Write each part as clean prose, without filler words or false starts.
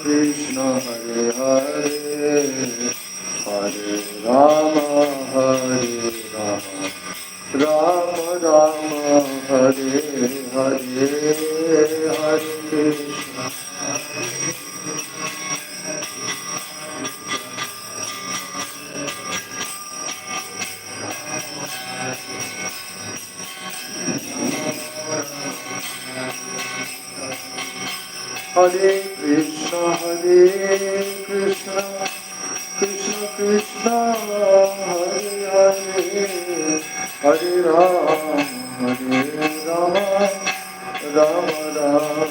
Krishna Hare Hare Hare Rama Hare Rama Rama Rama Hare Hare Hare Krishna Hare Krishna Krishna Krishna Hare Hare Hare Rama Rama Rama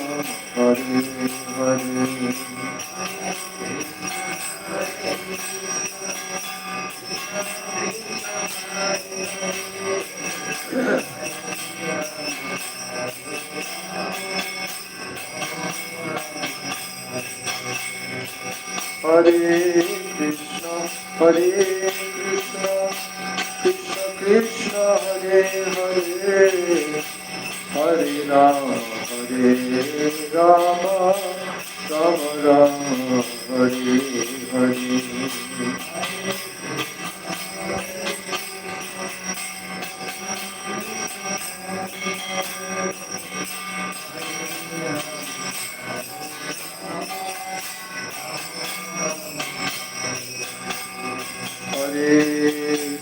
Hare Hare Hare Krishna Krishna Krishna Hare Hare Hare Rama Rama Rama Hare Hare Hare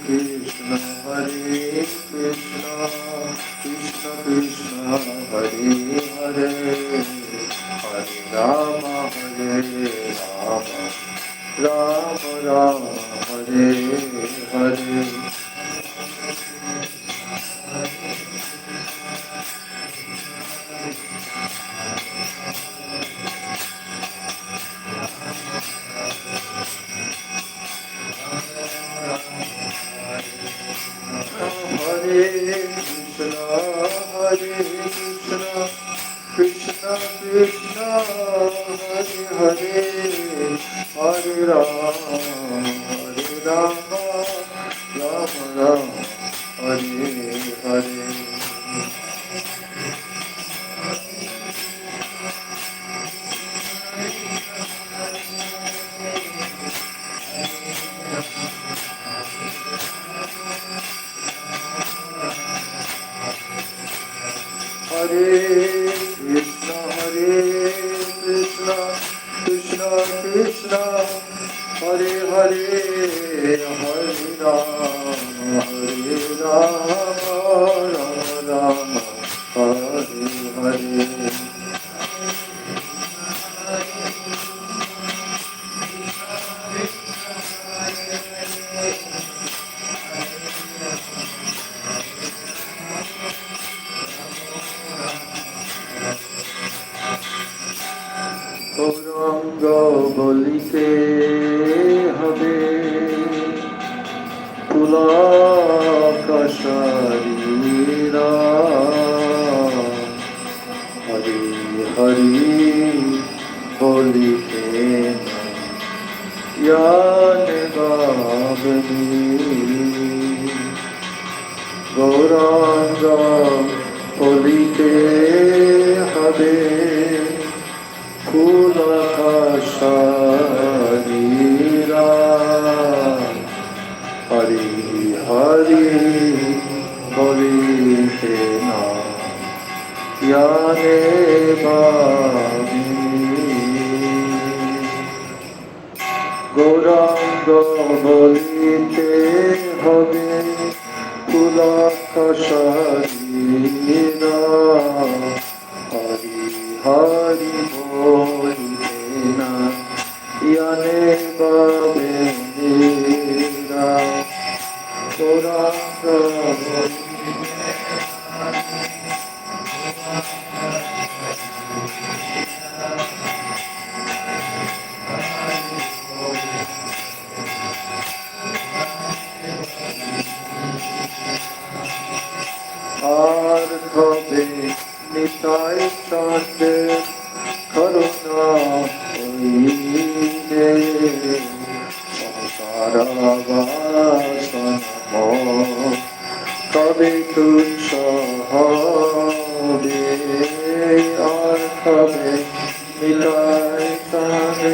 Krishna Krishna Krishna Hare Hare Hare Rama Rama Rama Hare Hare Krishna Krishna Hare Hare Hare Rama Rama Rama Hare Hare Hare Krishna Krishna Krishna Hare Hare Hare Rama Rama Hare Hare Gauranga বলিতে হবে পুলকাশারীরা হরি হরি বলিতে ইয়ানে গাবনি গৌরাঙ্গ বলিতে হবে পুলকাশারীরা হরি হরি বলিতে না ইয়ানে বাবি গৌরাঙ্গ বলিতে হবে পুলকাশারীরা হরি হরি বলিতে না ইয়ানে বাবে নীরা গৌরাঙ্গ আর কবে নিতাই চন্দ্রের করুণা হইলে সংসারাবাসন কবে তুচ্ছ হবে আর কবে নিতাই চন্দ্রের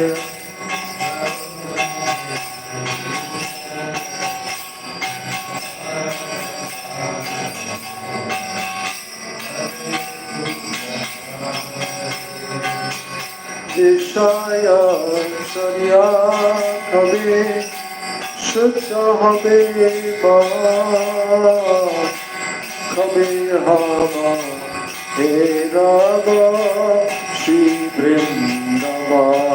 বিষয় সরিয়া কবে শুদ্ধ হবে কবে হব হে রাগ শ্রী বৃন্দাবন।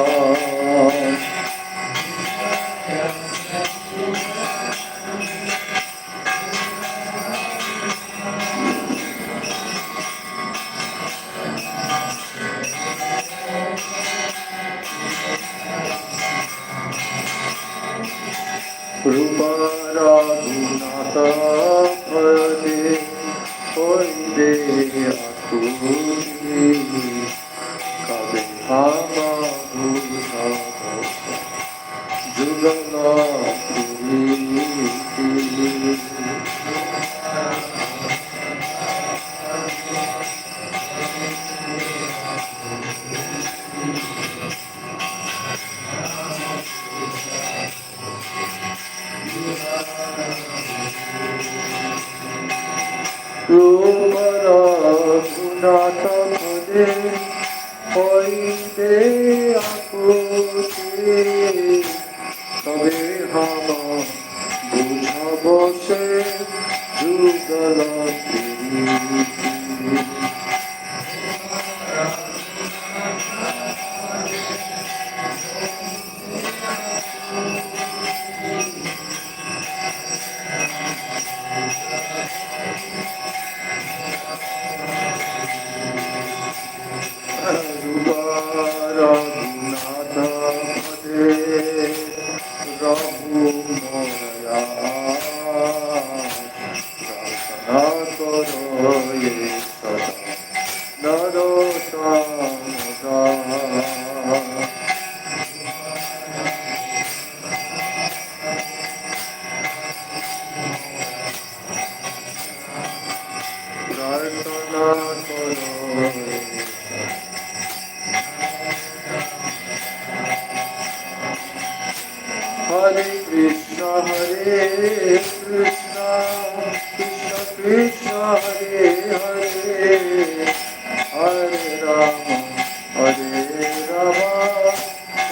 রূপরাগুণাত ভজে হইবে আকুতি কবে হামা ভূষব যুগল রূপরাগুণাত ভজে হইবে আকুতি তবে হাম বুঝব সে যুগল রঘুনাথ পদে রঘু ময়া প্রার্থনা করো সদা নরোত্তম। প্রার্থনা করো Hare Krishna Hare Krishna Krishna Krishna Hare Hare Hare Rama Hare Rama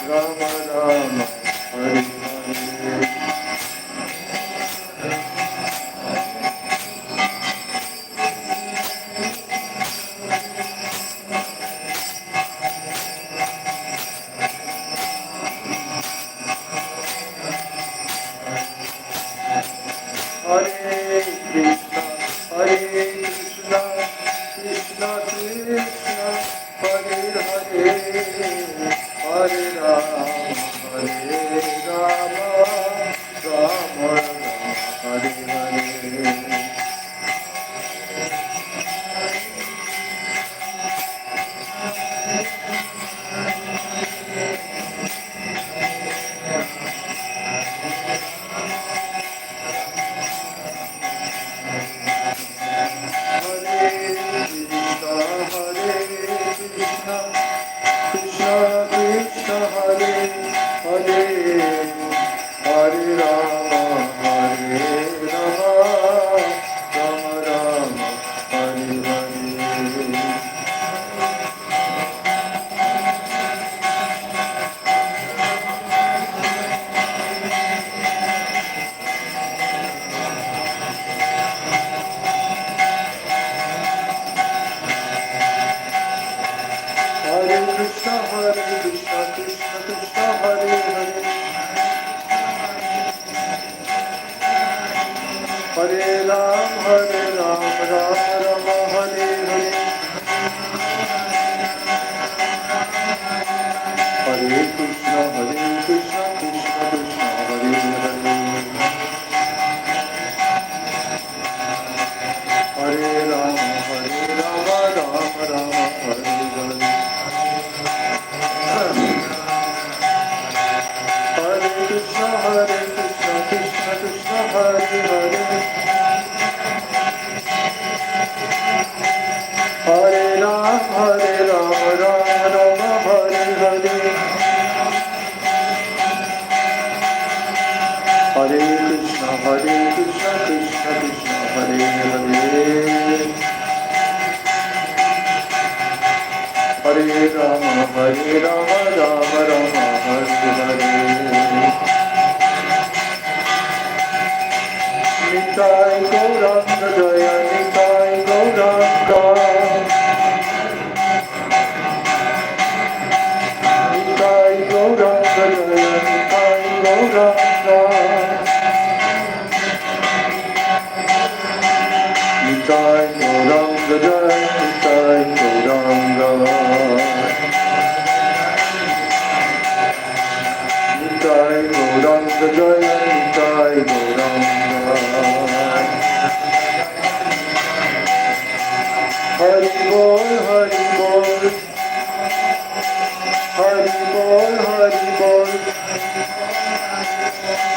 Rama Rama Hare Hare Hare Hare Rama, Rama Rama, Hare Hare. Nitai Gauranga Jaya, Nitai Gauranga. Nitai Gauranga Jaya, Nitai Gauranga. Nitai Gauranga Jaya, Nitai Gauranga. Nitai Gauranga Jaya, Nitai Gauranga. Hari Bol, Hari Bol. Hari Bol, Hari Bol.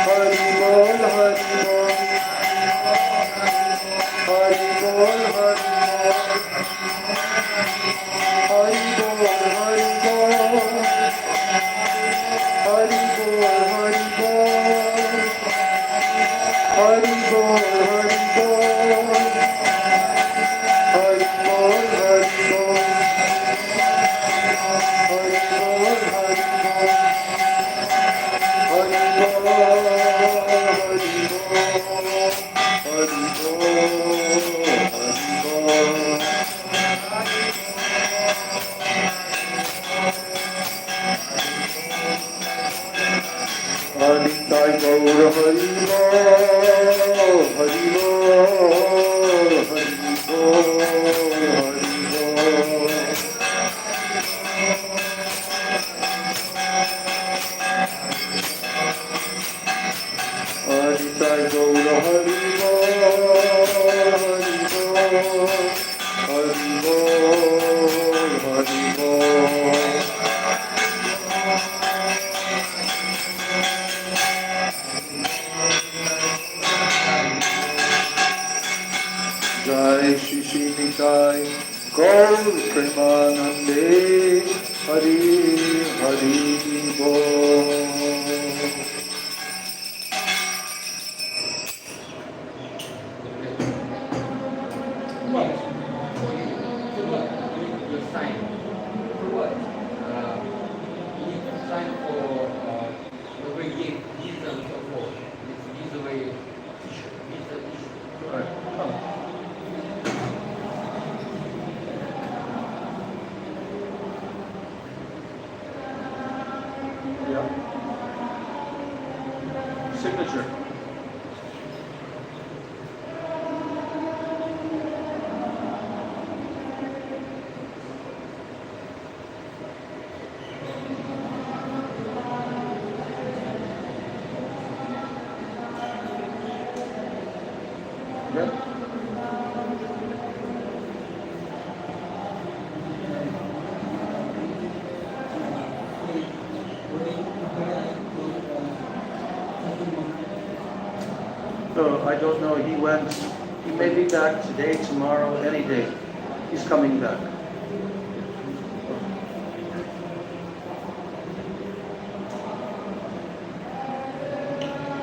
Hari Bol, Hari Bol. Hari Bol, Hari Bol. Hari Bol, Hari Bol. Hari Bol, Hari Bol. Hari Bol, Hari Bol. Hari Bol, Hari Bol. Hari Bol, Hari Bol. Hari Bol, Hari Nitai Gaur Hari Bol, Hari Bol, Hari Bol, Hari Bol. Nitai Gaur Hari Bol, Hari Bol, Hari Bol, Hari Bol. Jai Shri Shri Nitai Gaur Premanande Hari Hari Bol. Signature. Yeah. I don't know, he went, he may be back today, tomorrow, any day. He's coming back.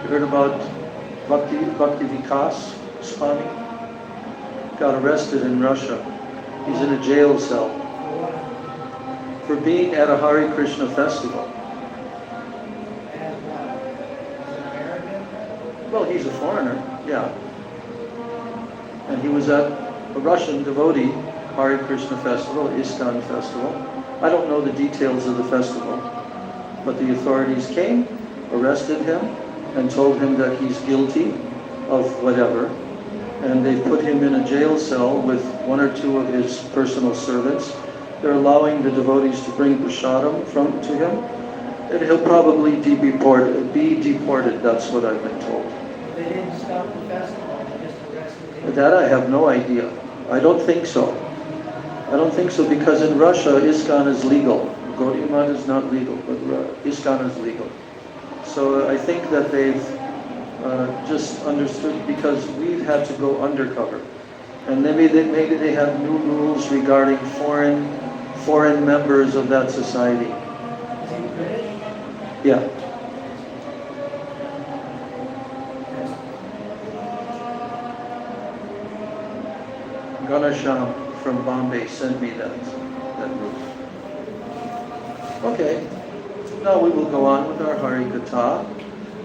You heard about Bhakti Vikas Swami? Got arrested in Russia. He's in a jail cell for being at a Hare Krishna festival. Well, he's a foreigner, yeah. And he was at a Russian devotee Hare Krishna festival, ISKCON festival. I don't know the details of the festival, but the authorities came, arrested him, and told him that he's guilty of whatever. And they've put him in a jail cell with one or two of his personal servants. They're allowing the devotees to bring prasadam to him. And he'll probably be deported, that's what I've been told. They didn't stop the festival, they just arrested him. That I have no idea. I don't think so. I don't think so because in Russia, ISKCON is legal. Gaudiya Math is not legal, but ISKCON is legal. So I think that they've just understood because we've had to go undercover. And maybe they have new rules regarding foreign members of that society. Is he British? Yeah. Ganasham from Bombay sent me that route. Okay, now we will go on with our Hari Katha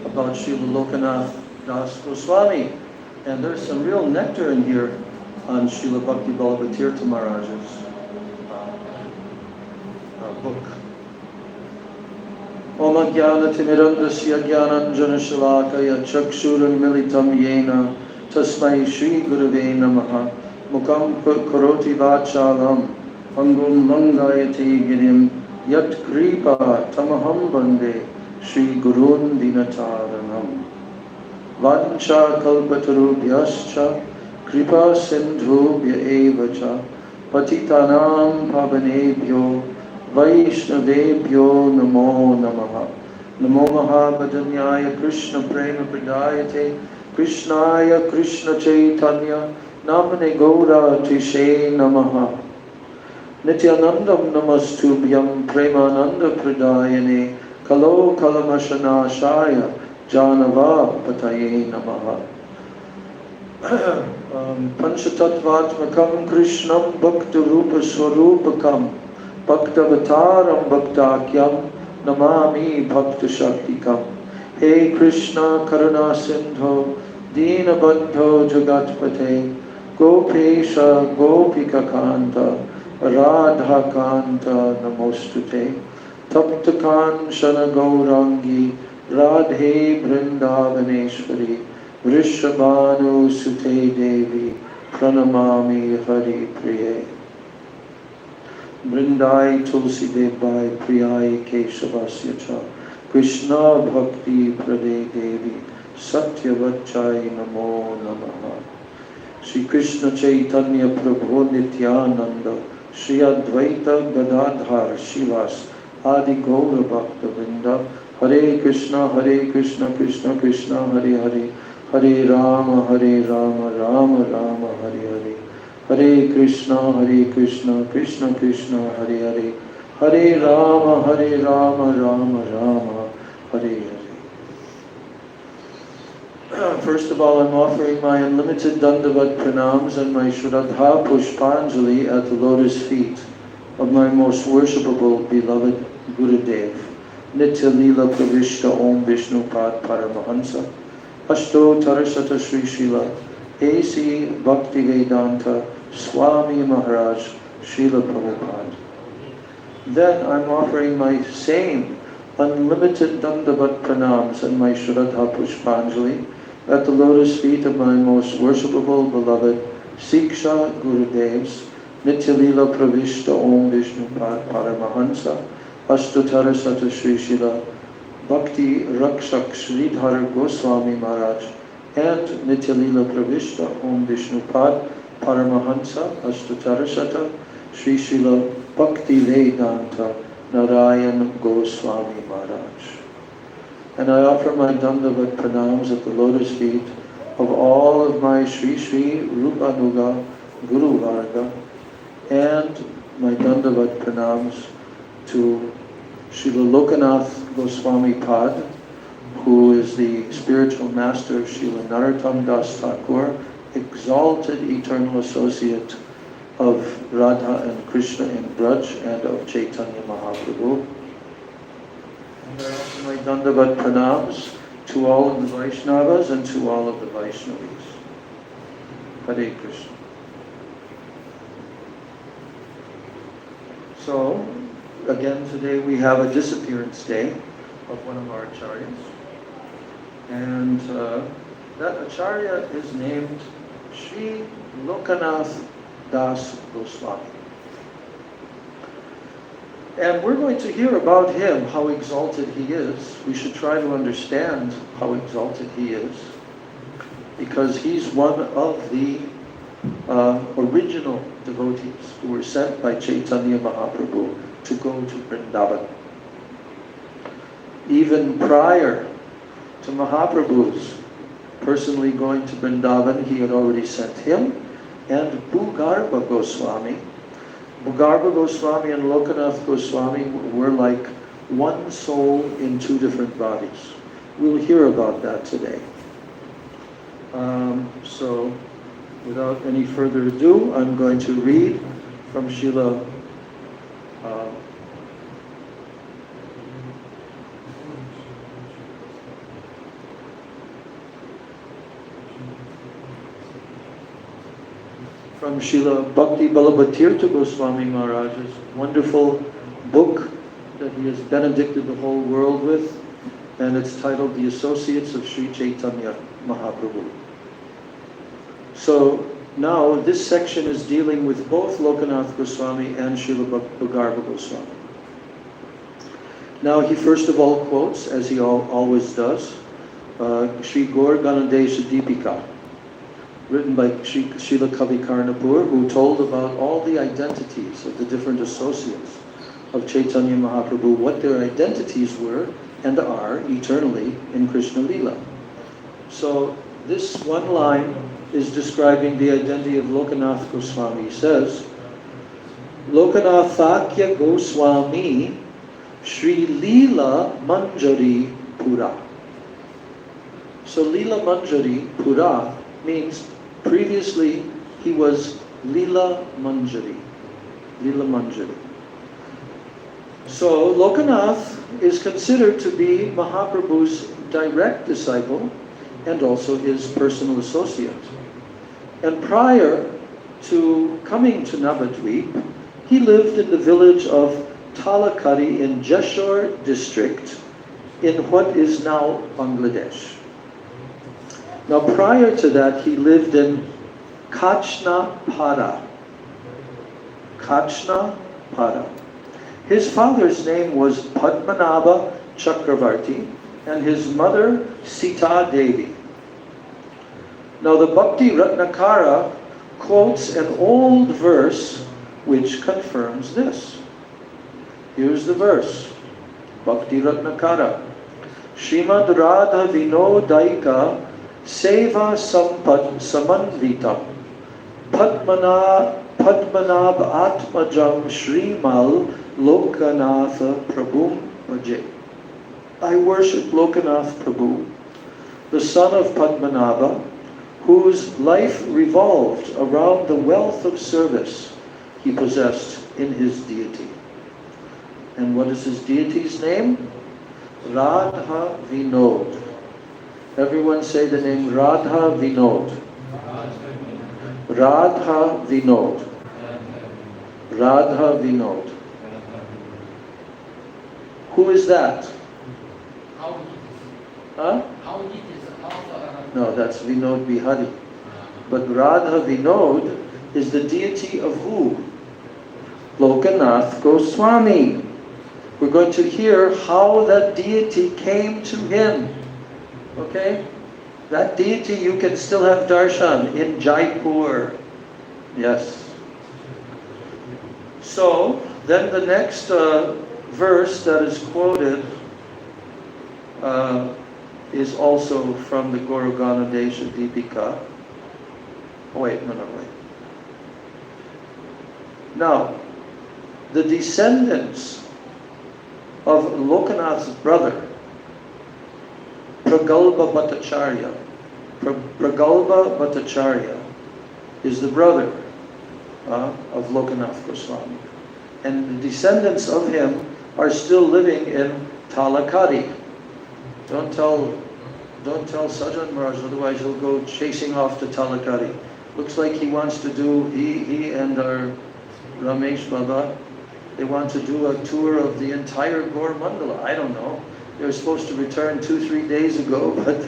about Srila Lokanath Das Goswami. And there's some real nectar in here on Srila Bhakti Ballabhatirtha Maharaj's book. Om Ajnana Timirandasya Jnananjana Shalakaya Chakshuran Militam Yena Tasmai Shri Gurave Namaha Mukam Karoti Vachalam Angum Mangayati Girim Yat Kripa Tamaham Bande Shri Gurun Dinataranam Vancha Kalpatarubhyascha Kripa Sindhubhya Evacha Patitanam Pavanebhyo Vaishnavebhyo Namo Namaha Namo Mahabhadanyaya Krishna Prema Pradayate Krishnaya Krishna Chaitanya Namane Gaura Tishe Namaha Nityanandam Namastubhyam Premananda Pradayane Kalo Kalamashanashaya Janava Pataye Namaha Panchatattvatmakam Krishnam Bhaktarupa Swarupakam Bhaktavataram Bhaktakyam Namami Bhakta Shaktikam Hey Krishna Karuna Sindho Dina Bandho Jagatpate Gopesha Gopika Kanta Radha Kanta Namostute Tapta Kanchana Gaurangi Radhe Vrindavaneshwari Vrishabhanu Sute Devi Pranamami Hari Priye Vrindai Tulsi Debai Priyai Keshavasya Cha Krishna Bhakti Prade Devi Satyavachai Namo Namaha Shri Krishna Chaitanya Prabhu Nityananda Shri Advaita Gadadhar Shivas Adi Gaura Bhakta Vrinda Hare Krishna Krishna Krishna Hare Hare Hare Rama Rama Rama Hare Hare Hare Krishna Krishna Krishna Hare Hare Hare Rama Rama Rama Hare Hare. First of all, I'm offering my unlimited Dandavat Pranams and my Shraddha Pushpanjali at the lotus feet of my most worshipable, beloved Gurudev, Nitya Leela Pravishta Om Vishnu Pad Paramahansa, Ashto Tarasata Sri Srila, A.C. Bhakti Vedanta, Swami Maharaj, Srila Prabhupada. Then I'm offering my same unlimited Dandavat Pranams and my Shraddha Pushpanjali at the lotus feet of my most worshipable, beloved Siksha Gurudevs, Nitya Leela Pravishta Om Vishnu Pad Paramahansa, Ashtatara Sata Sri Srila Bhakti Rakshak Sridhar Goswami Maharaj, and Nitya Leela Pravishta Om Vishnu Pad Paramahansa, Ashtatara Sata Sri Srila Bhakti Vedanta Narayan Goswami Maharaj. And I offer my Dandavat Pranams at the lotus feet of all of my Sri Sri Rupanuga Guru Varga, and my Dandavat Pranams to Srila Lokanath Goswami Pad, who is the spiritual master of Srila Narottam Das Thakur, exalted eternal associate of Radha and Krishna in Braj and of Chaitanya Mahaprabhu. And I offer my Dandavat Pranams to all of the Vaishnavas and to all of the Vaishnavis. Hare Krishna. So, again today we have a disappearance day of one of our acharyas. And that acharya is named Sri Lokanath Das Goswami. And we're going to hear about him, how exalted he is. We should try to understand how exalted he is, because he's one of the original devotees who were sent by Chaitanya Mahaprabhu to go to Vrindavan. Even prior to Mahaprabhu's personally going to Vrindavan, he had already sent him and Bhugarbha Goswami. Bhugarbha Goswami and Lokanath Goswami were like one soul in two different bodies. We'll hear about that today. So, without any further ado, I'm going to read from Srila from Srila Bhakti Balabhatirtha Goswami Maharaj's wonderful book that he has benedicted the whole world with, and it's titled The Associates of Sri Chaitanya Mahaprabhu. So now this section is dealing with both Lokanath Goswami and Srila Bhagarbha Goswami. Now he first of all quotes, as he always does, Sri Gaur Ganadesha Deepika, written by Srila Kavi Karnapur, who told about all the identities of the different associates of Chaitanya Mahaprabhu, what their identities were and are eternally in Krishna Lila. So this one line is describing the identity of Lokanath Goswami. He says, Lokanathakya Goswami Sri Lila Manjari Pura. So Lila Manjari Pura means previously he was Lila Manjari. Lila Manjari. So Lokanath is considered to be Mahaprabhu's direct disciple and also his personal associate. And prior to coming to Navadvip, he lived in the village of Talakari in Jeshore district in what is now Bangladesh. Now prior to that, he lived in Kachna Para. His father's name was Padmanabha Chakravarti and his mother Sita Devi. Now the Bhakti Ratnakara quotes an old verse which confirms this. Here's the verse. Bhakti Ratnakara. Srimad Radha Vinodaika Seva Sampat Samanvitam Padmanabha Atmajam Shrimal Lokanatha Prabhum Bhaje. I worship Lokanath Prabhu, the son of Padmanabha, whose life revolved around the wealth of service he possessed in his deity. And what is his deity's name? Radha Vinod. Everyone say the name Radha Vinod. Radha Vinod. Radha Vinod. Who is that? Huh? No, that's Vinod Bihari. But Radha Vinod is the deity of who? Lokanath Goswami. We're going to hear how that deity came to him. Okay? That deity you can still have darshan in Jaipur. Yes. So, then the next verse that is quoted is also from the Guru Ganadesha Deepika. Oh wait. Now, the descendants of Lokanath's brother, Pragalpa Bhattacharya. Pragalpa Bhattacharya is the brother of Lokanath Goswami. And the descendants of him are still living in Talakari. Don't tell Sajan Maharaj, otherwise he'll go chasing off to Talakari. Looks like he wants to do, he and our Ramesh Baba, they want to do a tour of the entire Gaur Mandala. I don't know. They were supposed to return 2-3 days ago, but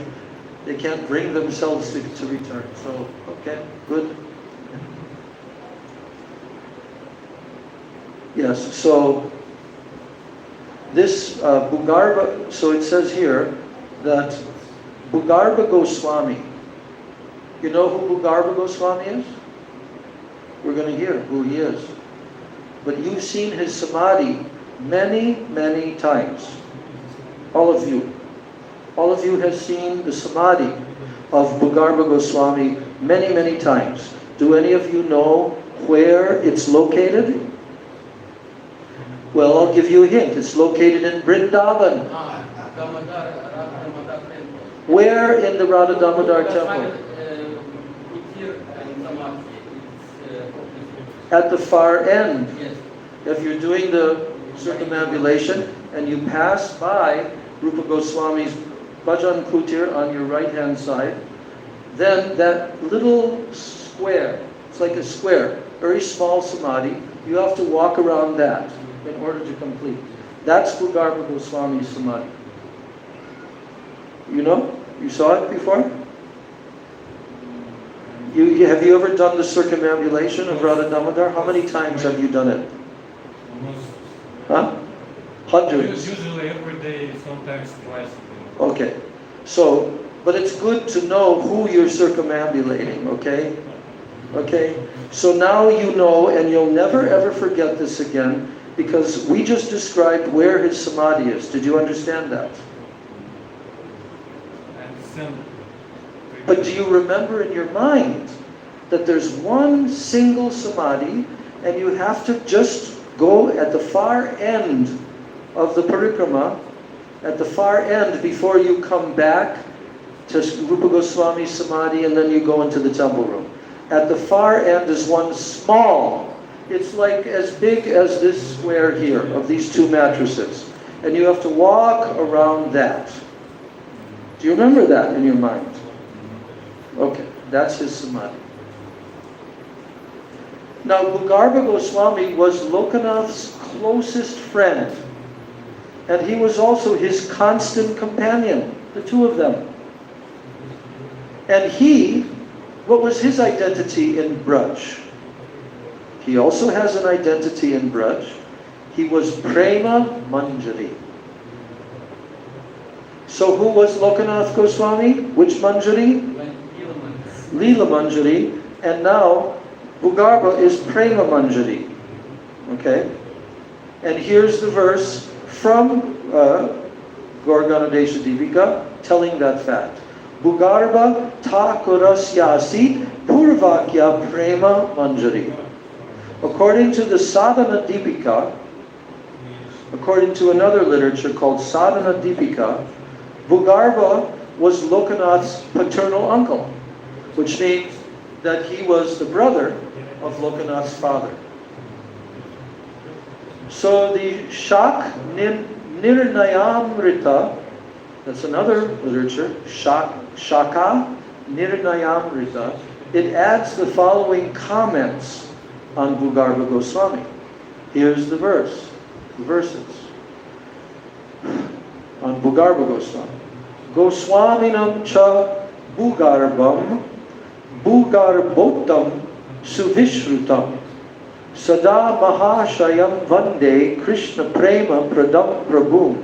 they can't bring themselves to return. So, okay, good. Yes, so this Bhagarbha, so it says here that Bhagarbha Goswami, you know who Bhagarbha Goswami is? We're going to hear who he is. But you've seen his samadhi many, many times. All of you. All of you have seen the samadhi of Bhagarbha Goswami many, many times. Do any of you know where it's located? Well, I'll give you a hint. It's located in Vrindavan. Where in the Radha Damodar temple? At the far end. If you're doing the circumambulation and you pass by Rupa Goswami's Bhajan Kutir on your right hand side, then that little square It's like a square, very small samadhi. You have to walk around that in order to complete. That's Bhugarbha Goswami's samadhi. You know? You saw it before? Have you ever done the circumambulation of Radha Damodar? How many times have you done it? Huh? Hundreds. Usually every day, sometimes twice a day. Okay. So, but it's good to know who you're circumambulating, okay? Okay? So now you know, and you'll never ever forget this again, because we just described where his samadhi is. Did you understand that? I understand. But do you remember in your mind that there's one single samadhi, and you have to just go at the far end of the parikrama, at the far end before you come back to Rupa Goswami's samadhi, and then you go into the temple room. At the far end is one small, it's like as big as this square here of these two mattresses. And you have to walk around that. Do you remember that in your mind? Okay, that's his samadhi. Now, Bhugarbha Goswami was Lokanath's closest friend. And he was also his constant companion, the two of them. And what was his identity in Braj? He also has an identity in Braj. He was Prema Manjari. So who was Lokanath Goswami? Which Manjari? Leela Manjari. And now Bhugarbha is Prema Manjari. Okay? And here's the verse from Gorganadesha Dipika telling that fact. Bhugarbha Thakurasyasit Purvakya Prema Manjari. According to the Sadhana Dipika, according to another literature called Sadhana Dipika, Bhugarbha was Lokanath's paternal uncle, which means that he was the brother of Lokanath's father. So the Shak Nirnayamrita, that's another literature, Shaka Nirnayamrita, it adds the following comments on Bhugarbha Goswami. Here's the verses on Bhugarbha Goswami. Goswaminam cha Bhugarbham Bhugarbotam Suvishrutam Sada Mahashayam Vande Krishna Prema Pradam Prabhum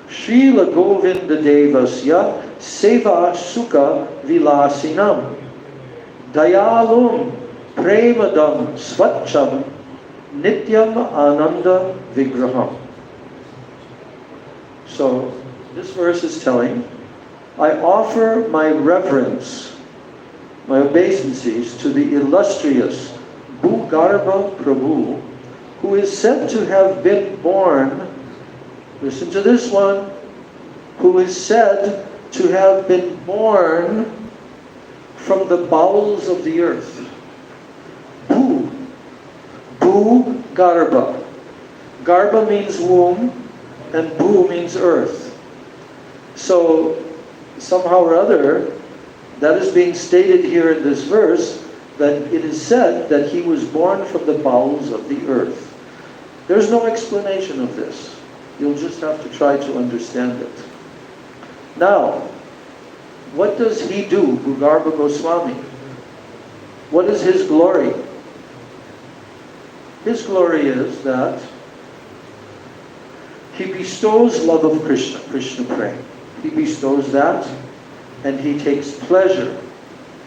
Srila Govinda Devasya Seva Sukha Vilasinam Dayalum Premadam Swacham Nityam Ananda Vigraham. So this verse is telling, I offer my reverence, my obeisances to the illustrious Bhugarbha Prabhu, who is said to have been born, listen to this one, who is said to have been born from the bowels of the earth. Bhu-Garbha. Garbha means womb, and Bhu means earth. So, somehow or other, that is being stated here in this verse, that it is said that he was born from the bowels of the earth. There's no explanation of this. You'll just have to try to understand it. Now, what does he do, Bhugarbha Goswami? What is his glory? His glory is that he bestows love of Krishna, Krishna prema. He bestows that, and he takes pleasure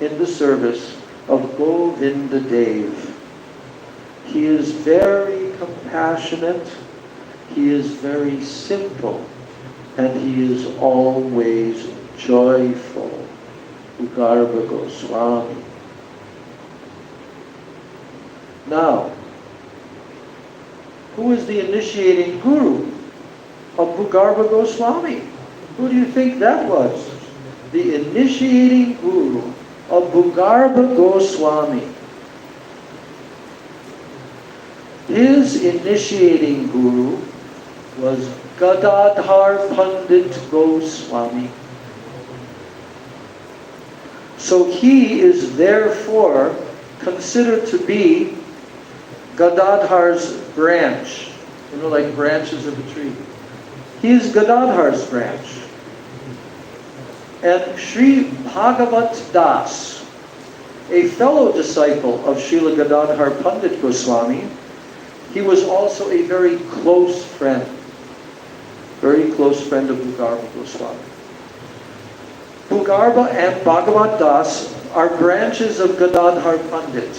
in the service of Govinda Dev. He is very compassionate, he is very simple, and he is always joyful. Bhugarbha Goswami. Now, who is the initiating guru of Bhugarbha Goswami? Who do you think that was? The initiating guru of Bhugarbha Goswami. His initiating guru was Gadadhar Pandit Goswami. So he is therefore considered to be Gadadhar's branch. You know, like branches of a tree. He is Gadadhar's branch. And Sri Bhagavat Das, a fellow disciple of Srila Gadadhar Pandit Goswami, he was also a very close friend of Bhugarba Goswami. Bhugarba and Bhagavat Das are branches of Gadadhar Pandit,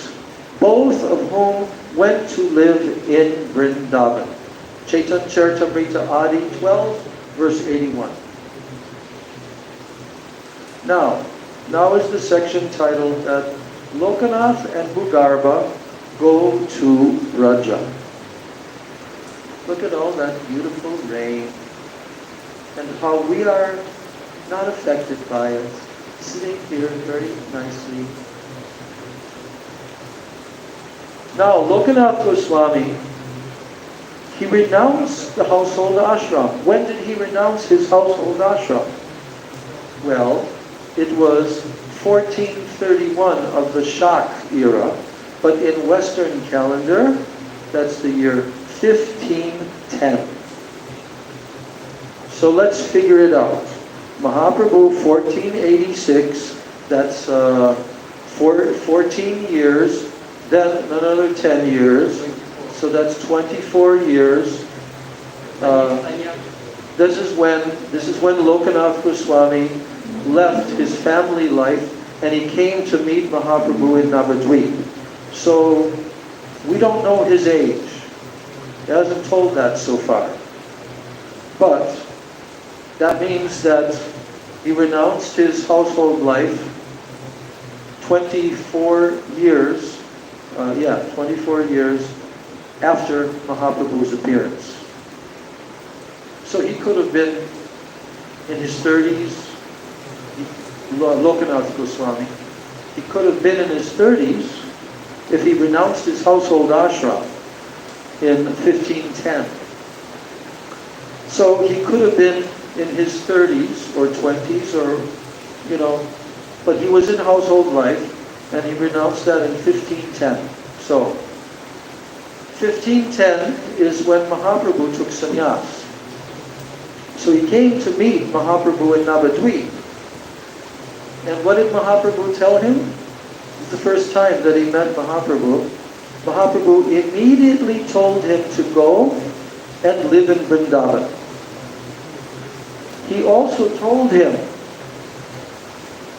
both of whom went to live in Vrindavan. Chaitanya Charitamrita Adi 12, verse 81. Now is the section titled that Lokanath and Bhugarba go to Raja. Look at all that beautiful rain and how we are not affected by it, sitting here very nicely. Now, Lokanath Goswami, he renounced the household ashram. When did he renounce his household ashram? Well, it was 1431 of the Shak era, but in Western calendar, that's the year 1510. So let's figure it out. Mahaprabhu, 1486, that's 14 years, then another 10 years, so that's 24 years. This is when Lokanath Goswami left his family life and he came to meet Mahaprabhu in Navadvip. So we don't know his age. He hasn't told that so far. But that means that he renounced his household life 24 years, 24 years after Mahaprabhu's appearance. So he could have been in his 30s, Lokanath Goswami. He could have been in his 30s if he renounced his household ashram in 1510. So he could have been in his 30s or 20s or, but he was in household life and he renounced that in 1510. So 1510 is when Mahaprabhu took sannyas. So he came to meet Mahaprabhu in Navadvip. And what did Mahaprabhu tell him? It was the first time that he met Mahaprabhu. Mahaprabhu immediately told him to go and live in Vrindavan. He also told him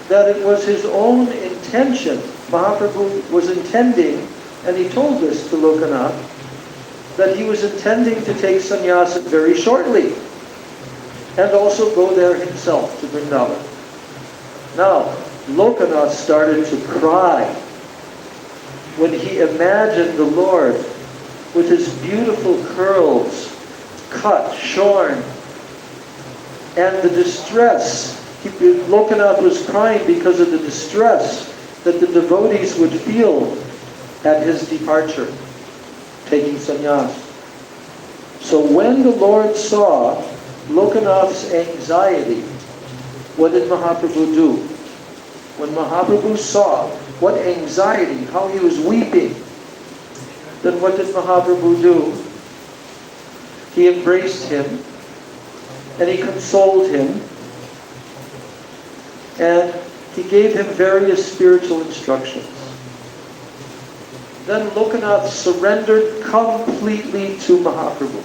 that it was his own intention. Mahaprabhu was intending, and he told this to Lokanath, that he was intending to take sannyasa very shortly and also go there himself to Vrindavan. Now, Lokanath started to cry when he imagined the Lord with his beautiful curls, cut, shorn, and the distress. Lokanath was crying because of the distress that the devotees would feel at his departure, taking sannyas. So when the Lord saw Lokanath's anxiety, what did Mahaprabhu do? When Mahaprabhu saw what anxiety, how he was weeping, then what did Mahaprabhu do? He embraced him and he consoled him and he gave him various spiritual instructions. Then Lokanath surrendered completely to Mahaprabhu.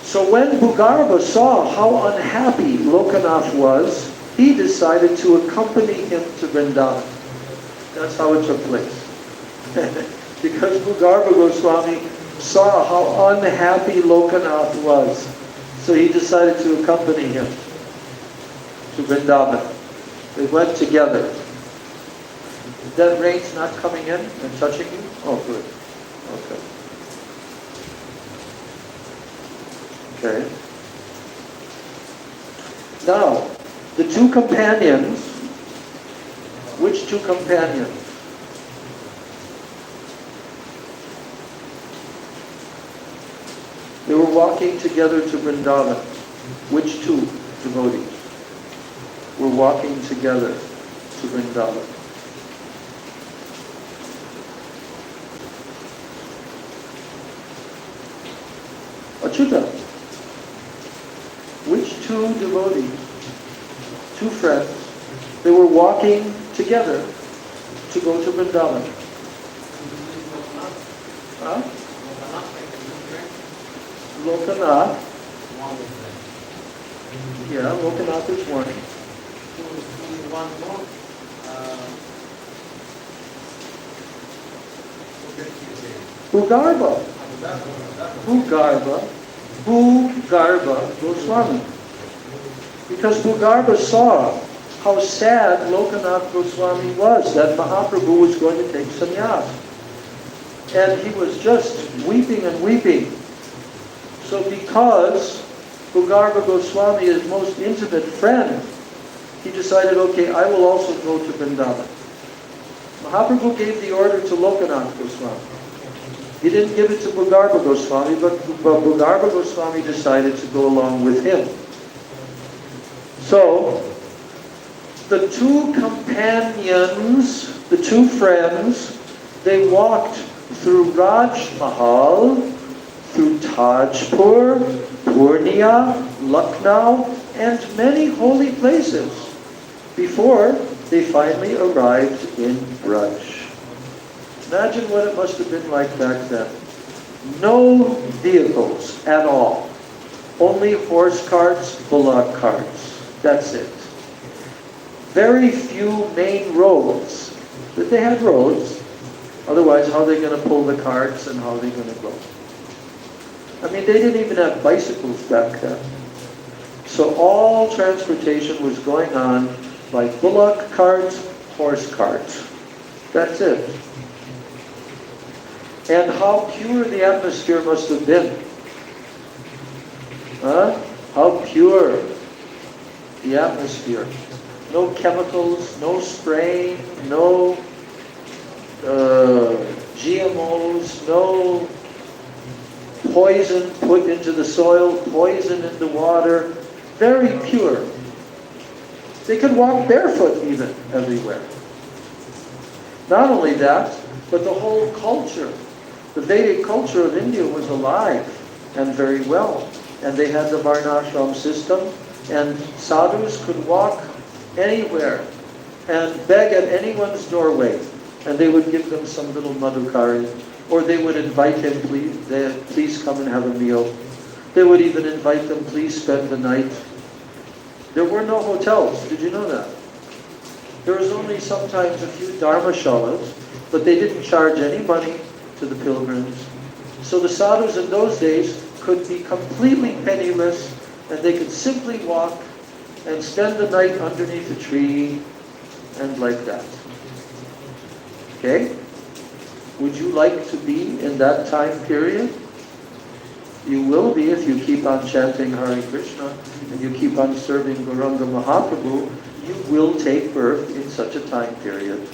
So when Bhugarba saw how unhappy Lokanath was, he decided to accompany him to Vrindavan. That's how it took place. Because Bhugarba Goswami saw how unhappy Lokanath was, so he decided to accompany him to Vrindavan. They went together. That rain's not coming in and touching you? Oh, good. Okay. Now, the two companions, which two companions? They were walking together to Vrindavan. Which two devotees were walking together to Vrindavan? Achyuta. Which two devotees, two friends, they were walking together to go to Vrindavan? Huh? Lokanath. Yeah, Lokanath is one. Bhugarba. Bhugarba Goswami. Because Bhugarba saw how sad Lokanath Goswami was that Mahaprabhu was going to take sannyas. And he was just weeping and weeping. So because Bhugarba Goswami is most intimate friend, he decided, okay, I will also go to Vrindavan. Mahaprabhu gave the order to Lokanath Goswami. He didn't give it to Bhugarba Goswami, but Bhugarba Goswami decided to go along with him. So, the two companions, the two friends, they walked through Raj Mahal, through Tajpur, Purnia, Lucknow, and many holy places before they finally arrived in Braj. Imagine what it must have been like back then. No vehicles at all. Only horse carts, bullock carts. That's it. Very few main roads. But they had roads. Otherwise, how are they going to pull the carts and how are they going to go? I mean, they didn't even have bicycles back then. So all transportation was going on by bullock carts, horse carts. That's it. And how pure the atmosphere must have been. Huh? How pure the atmosphere. No chemicals, no spraying, no GMOs, no poison put into the soil, poison in the water. Very pure. They could walk barefoot even everywhere. Not only that, but the whole culture, the Vedic culture of India was alive and very well. And they had the Varnashram system, and sadhus could walk anywhere and beg at anyone's doorway, and they would give them some little madhukari, or they would invite him, please come and have a meal. They would even invite them, please spend the night. There were no hotels, did you know that? There was only sometimes a few dharmashalas, but they didn't charge any money to the pilgrims. So the sadhus in those days could be completely penniless, and they could simply walk and spend the night underneath a tree and like that. Okay? Would you like to be in that time period? You will be if you keep on chanting Hare Krishna and you keep on serving Gauranga Mahaprabhu. You will take birth in such a time period.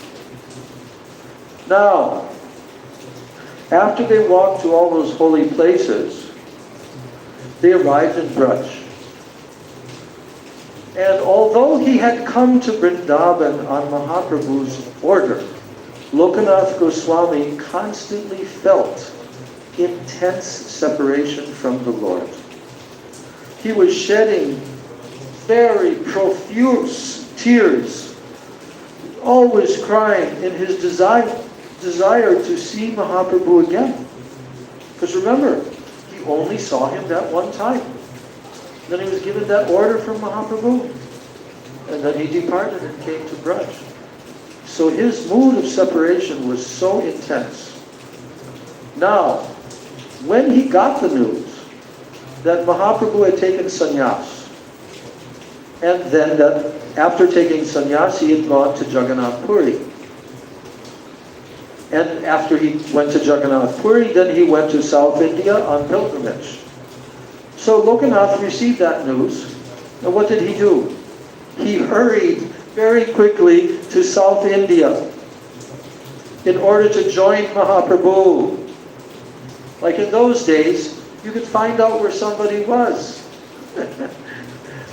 Now, after they walked to all those holy places, they arrived in Braj. And although he had come to Vrindavan on Mahaprabhu's order, Lokanath Goswami constantly felt intense separation from the Lord. He was shedding very profuse tears, always crying in his desire to see Mahaprabhu again. Because remember, he only saw him that one time. Then he was given that order from Mahaprabhu, and then he departed and came to Braj. So his mood of separation was so intense. Now, when he got the news that Mahaprabhu had taken sannyas, and then that after taking sannyas he had gone to Jagannath Puri, and after he went to Jagannath Puri, then he went to South India on pilgrimage. So Lokanath received that news, and what did he do? He hurried very quickly to South India in order to join Mahaprabhu. Like in those days, you could find out where somebody was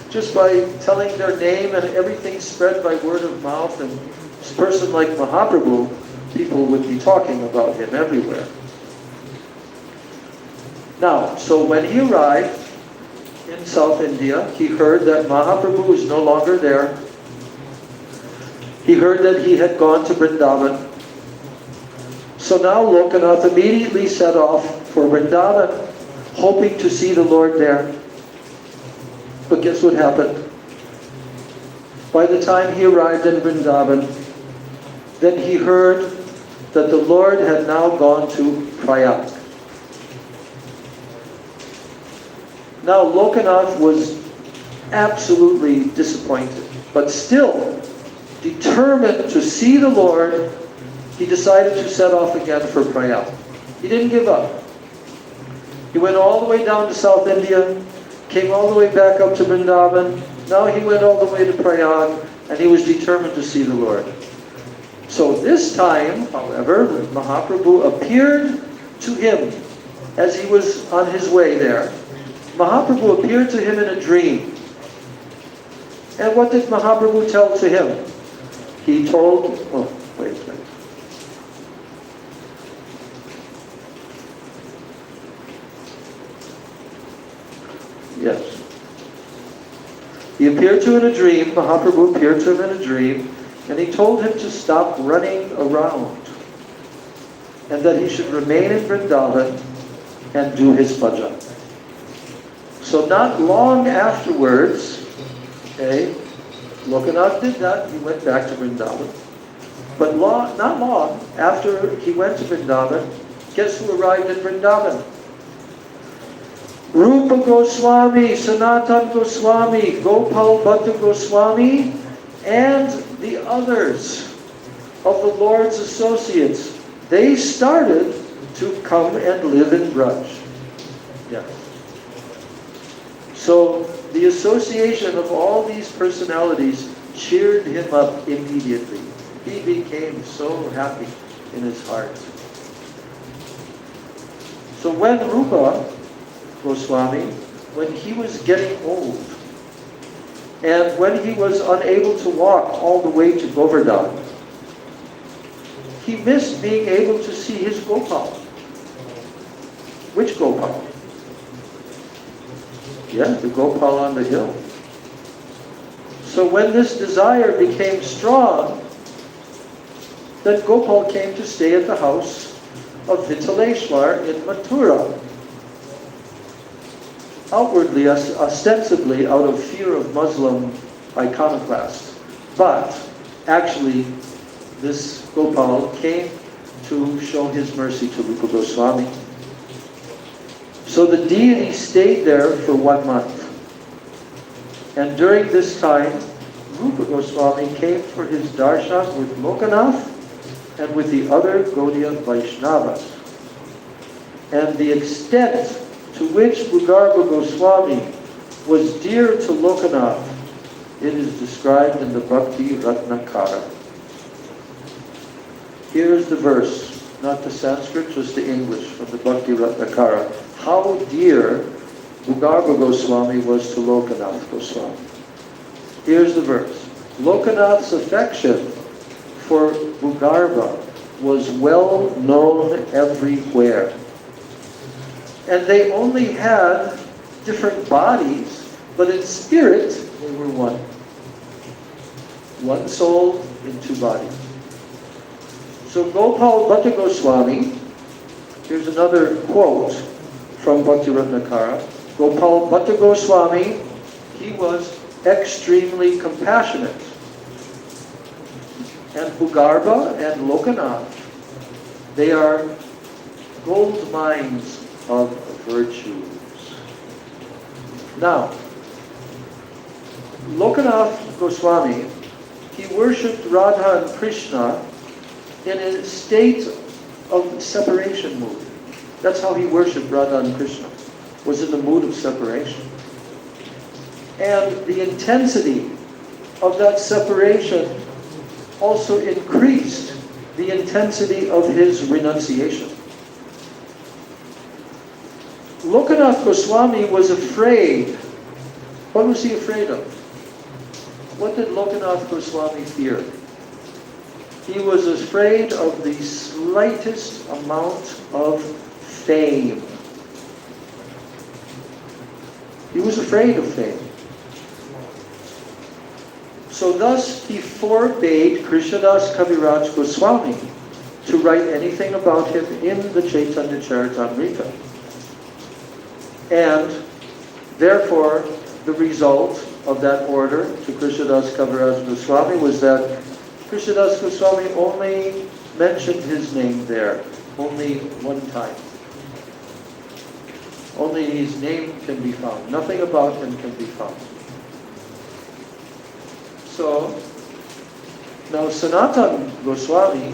just by telling their name, and everything spread by word of mouth, and this person like Mahaprabhu, people would be talking about him everywhere. Now, so when he arrived in South India, he heard that Mahaprabhu was no longer there. He heard that he had gone to Vrindavan. So now Lokanath immediately set off for Vrindavan, hoping to see the Lord there. But guess what happened? By the time he arrived in Vrindavan, then he heard that the Lord had now gone to Prayag. Now Lokanath was absolutely disappointed, but still determined to see the Lord. He decided to set off again for Prayag. He didn't give up. He went all the way down to South India, came all the way back up to Vrindavan. Now he went all the way to Prayag, and he was determined to see the Lord. So this time, however, Mahaprabhu appeared to him as he was on his way there. Mahaprabhu appeared to him in a dream. And what did Mahaprabhu tell to him? He told, wait a minute. Yes. He appeared to him in a dream, Mahaprabhu appeared to him in a dream, and he told him to stop running around and that he should remain in Vrindavan and do his bhajan. So not long afterwards, Lokanath did that, he went back to Vrindavan. But not long after he went to Vrindavan, guess who arrived in Vrindavan? Rupa Goswami, Sanatan Goswami, Gopal Bhatta Goswami, and the others of the Lord's associates. They started to come and live in Braj. Yes. So the association of all these personalities cheered him up immediately. He became so happy in his heart. So when Rupa Goswami, when he was getting old, and when he was unable to walk all the way to Govardhan, he missed being able to see his Gopal. Which Gopal? Yeah, the Gopal on the hill. So when this desire became strong, then Gopal came to stay at the house of Vitaleshwar in Mathura. Outwardly, ostensibly out of fear of Muslim iconoclasts. But actually, this Gopal came to show his mercy to Rupa Goswami. So the deity stayed there for 1 month. And during this time, Rupa Goswami came for his darshan with Lokanath and with the other Gaudiya Vaishnavas. And the extent to which Bhugarbha Goswami was dear to Lokanath, it is described in the Bhakti Ratnakara. Here is the verse, not the Sanskrit, just the English from the Bhakti Ratnakara. How dear Bhugarbha Goswami was to Lokanath Goswami. Here's the verse. Lokanath's affection for Bhugarbha was well known everywhere. And they only had different bodies, but in spirit, they were one. One soul in 2 bodies. So Gopal Bhatta Goswami, here's another quote from Bhakti Ratnakara. Gopal Bhatta Goswami, he was extremely compassionate. And Bhugarbha and Lokanath, they are gold mines of virtues. Now, Lokanath Goswami, he worshipped Radha and Krishna in a state of separation mood. That's how he worshipped Radha and Krishna, was in the mood of separation. And the intensity of that separation also increased the intensity of his renunciation. Lokanath Goswami was afraid. What was he afraid of? What did Lokanath Goswami fear? He was afraid of the slightest amount of fame. He was afraid of fame. So thus he forbade Krishnadas Kaviraj Goswami to write anything about him in the Chaitanya Charitamrita. And therefore, the result of that order to Krishnadas Kaviraj Goswami was that Krishnadas Goswami only mentioned his name there, only one time. Only his name can be found. Nothing about him can be found. So, now Sanatana Goswami,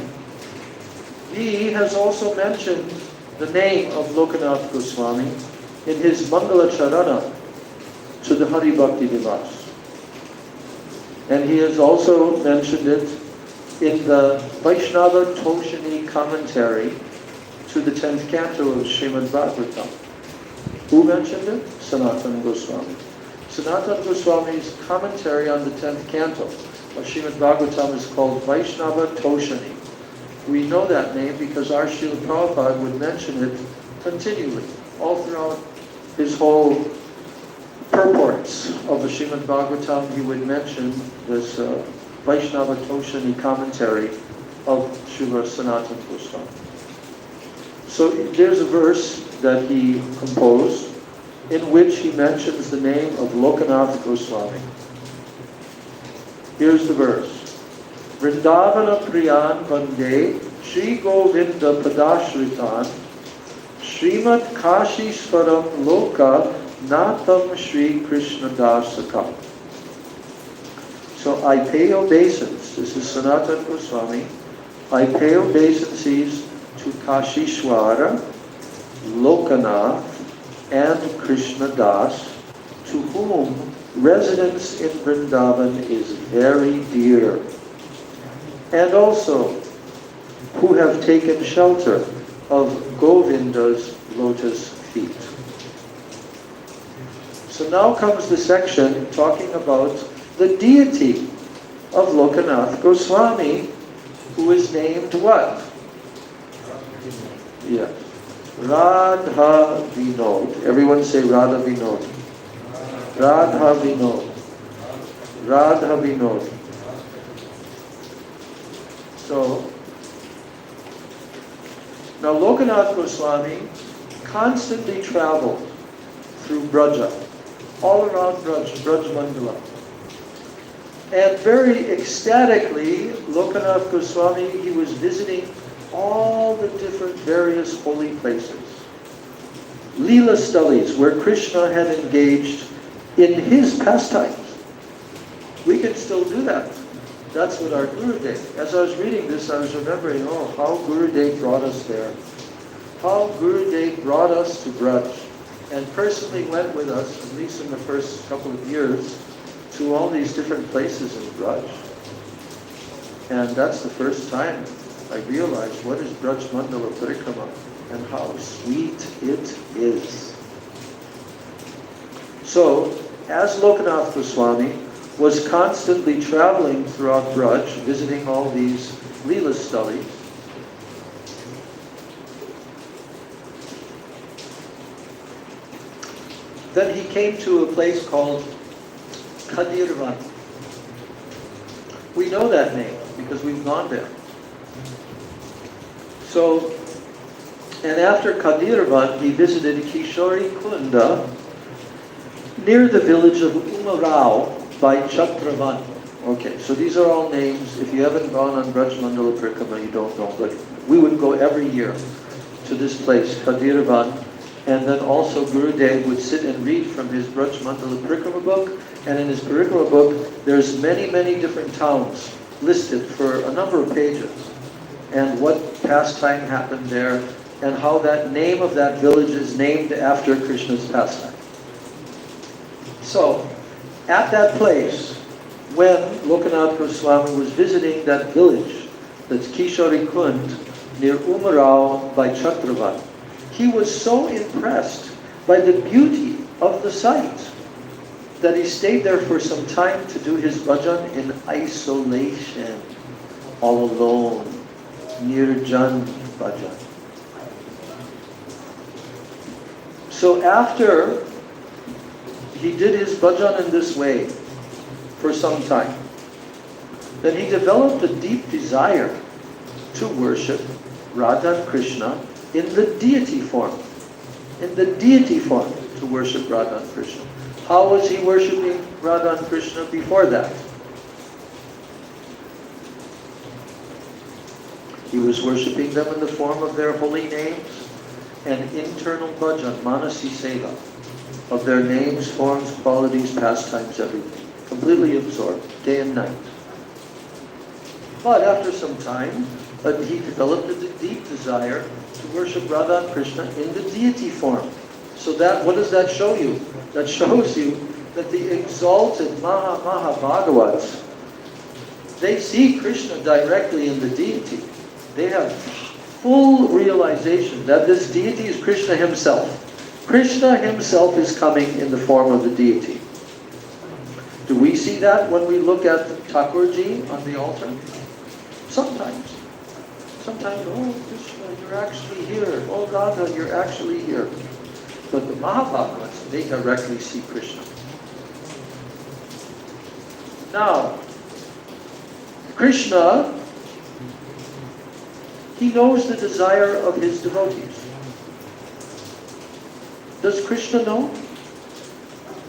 he has also mentioned the name of Lokanath Goswami in his Mangala Charana to the Hari Bhakti Vilas. And he has also mentioned it in the Vaishnava Toshini commentary to the 10th canto of Srimad Bhagavatam. Who mentioned it? Sanatana Goswami. Sanatana Goswami's commentary on the 10th canto of Srimad Bhagavatam is called Vaishnava Toshini. We know that name because our Srila Prabhupada would mention it continually, all throughout his whole purports of the Srimad Bhagavatam. He would mention this Vaishnava Toshini commentary of Srila Sanatana Goswami. So there's a verse that he composed in which he mentions the name of Lokanath Goswami. Here's the verse. Vrindavana Priyan Vande Shri Govinda Padashritan Srimad Kashishwaram Loka Natam Shri Krishna Dasaka. So I pay obeisance. This is Sanatana Goswami. I pay obeisances to Kashishwara, Lokanath, and Krishna Das, to whom residence in Vrindavan is very dear, and also who have taken shelter of Govinda's lotus feet. So now comes the section talking about the deity of Lokanath Goswami, who is named what? Yes. Radha Vinod. Everyone say Radha Vinod. Radha Vinod. Radha Vinod. So, now Lokanath Goswami constantly traveled through Braja, all around Braj Mandala. And very ecstatically, Lokanath Goswami, he was visiting all the different various holy places. Leela Stalis, where Krishna had engaged in his pastimes. We can still do that. That's what our Gurudev. As I was reading this, I was remembering, how Gurudev brought us there. How Gurudev brought us to Braj. And personally went with us, at least in the first couple of years, to all these different places in Braj. And that's the first time I realized what is Braj Mandala Parikrama and how sweet it is. So, as Lokanath Goswami was constantly traveling throughout Braj, visiting all these Leela Stalis, then he came to a place called Kadirvan. We know that name because we've gone there. So, and after Kadirvan, he visited Kishori Kunda near the village of Umarao by Chatravan. Okay, so these are all names. If you haven't gone on Braj Mandala Parikrama, you don't know. But we would go every year to this place, Kadirvan. And then also Gurudev would sit and read from his Braj Mandala Parikrama book. And in his Parikrama book, there's many, many different towns listed for a number of pages. And what pastime happened there, and how that name of that village is named after Krishna's pastime. So, at that place, when Lokanath Goswami was visiting that village, that's Kishori Kund, near Umarao by Chatravan, he was so impressed by the beauty of the site that he stayed there for some time to do his bhajan in isolation, all alone, nirjan bhajan. So after he did his bhajan in this way for some time. Then he developed a deep desire to worship Radha and Krishna in the deity form. In the deity form, to worship Radha and Krishna. How was he worshipping Radha and Krishna before that? He was worshipping them in the form of their holy names and internal bhajan, manasi seva, of their names, forms, qualities, pastimes, everything. Completely absorbed, day and night. But after some time, he developed a deep desire to worship Radha and Krishna in the deity form. So that, what does that show you? That shows you that the exalted Bhagavats, they see Krishna directly in the deity. They have full realization that this deity is Krishna himself. Krishna himself is coming in the form of the deity. Do we see that when we look at Thakurji on the altar? Sometimes. Sometimes, oh Krishna, you're actually here. Oh Radha, you're actually here. But the Mahabhagavats, they directly see Krishna. Now, Krishna, he knows the desire of his devotees. Does Krishna know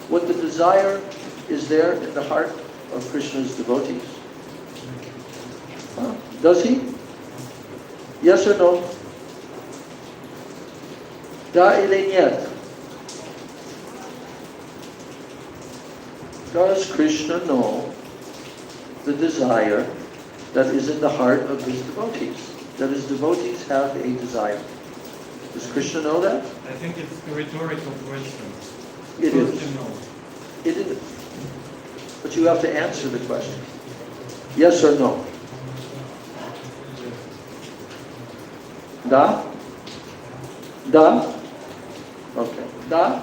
what the desire is there in the heart of Krishna's devotees? Does he? Yes or no? Da ili niet. Does Krishna know the desire that is in the heart of his devotees? That his devotees have a desire. Does Krishna know that? I think it's a rhetorical question. It Supposed is. to know. It is. But you have to answer the question. Yes or no? Da? Da? Okay. Da?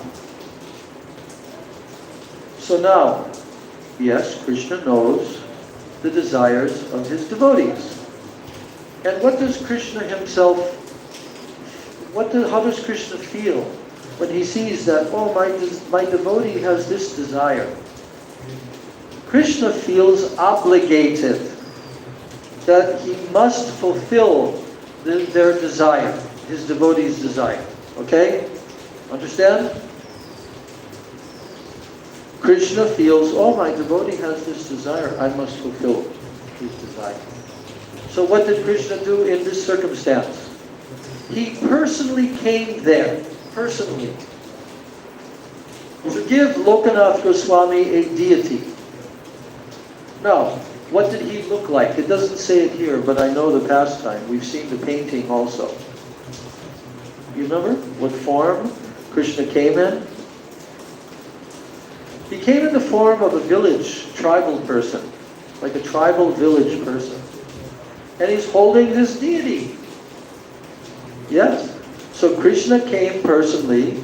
So now, yes, Krishna knows the desires of his devotees. And what does Krishna himself, how does Krishna feel when he sees that, oh, my devotee has this desire? Krishna feels obligated that he must fulfill their desire, his devotee's desire. Okay? Understand? Krishna feels, oh, my devotee has this desire, I must fulfill his desire. So what did Krishna do in this circumstance? He personally came there, personally, to give Lokanath Goswami a deity. Now, what did he look like? It doesn't say it here, but I know the pastime. We've seen the painting also. You remember what form Krishna came in? He came in the form of a village, tribal person, like a tribal village person. And he's holding his deity. Yes. So Krishna came personally,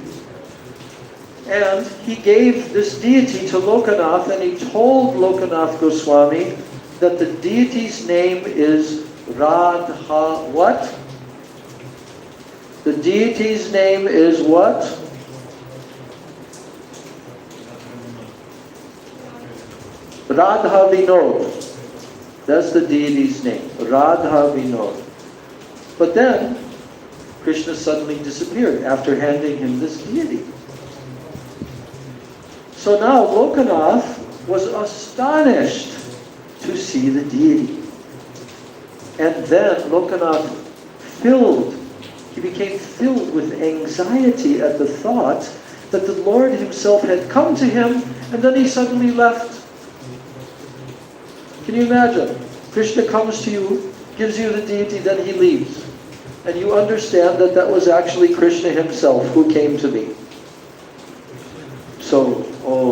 and he gave this deity to Lokanath, and he told Lokanath Goswami that the deity's name is Radha what? The deity's name is what? Radha Vinod. That's the deity's name, Radha Vinod. But then, Krishna suddenly disappeared after handing him this deity. So now Lokanath was astonished to see the deity. And then Lokanath he became filled with anxiety at the thought that the Lord himself had come to him, and then he suddenly left. Can you imagine? Krishna comes to you, gives you the deity, then he leaves. And you understand that that was actually Krishna himself who came to me. So,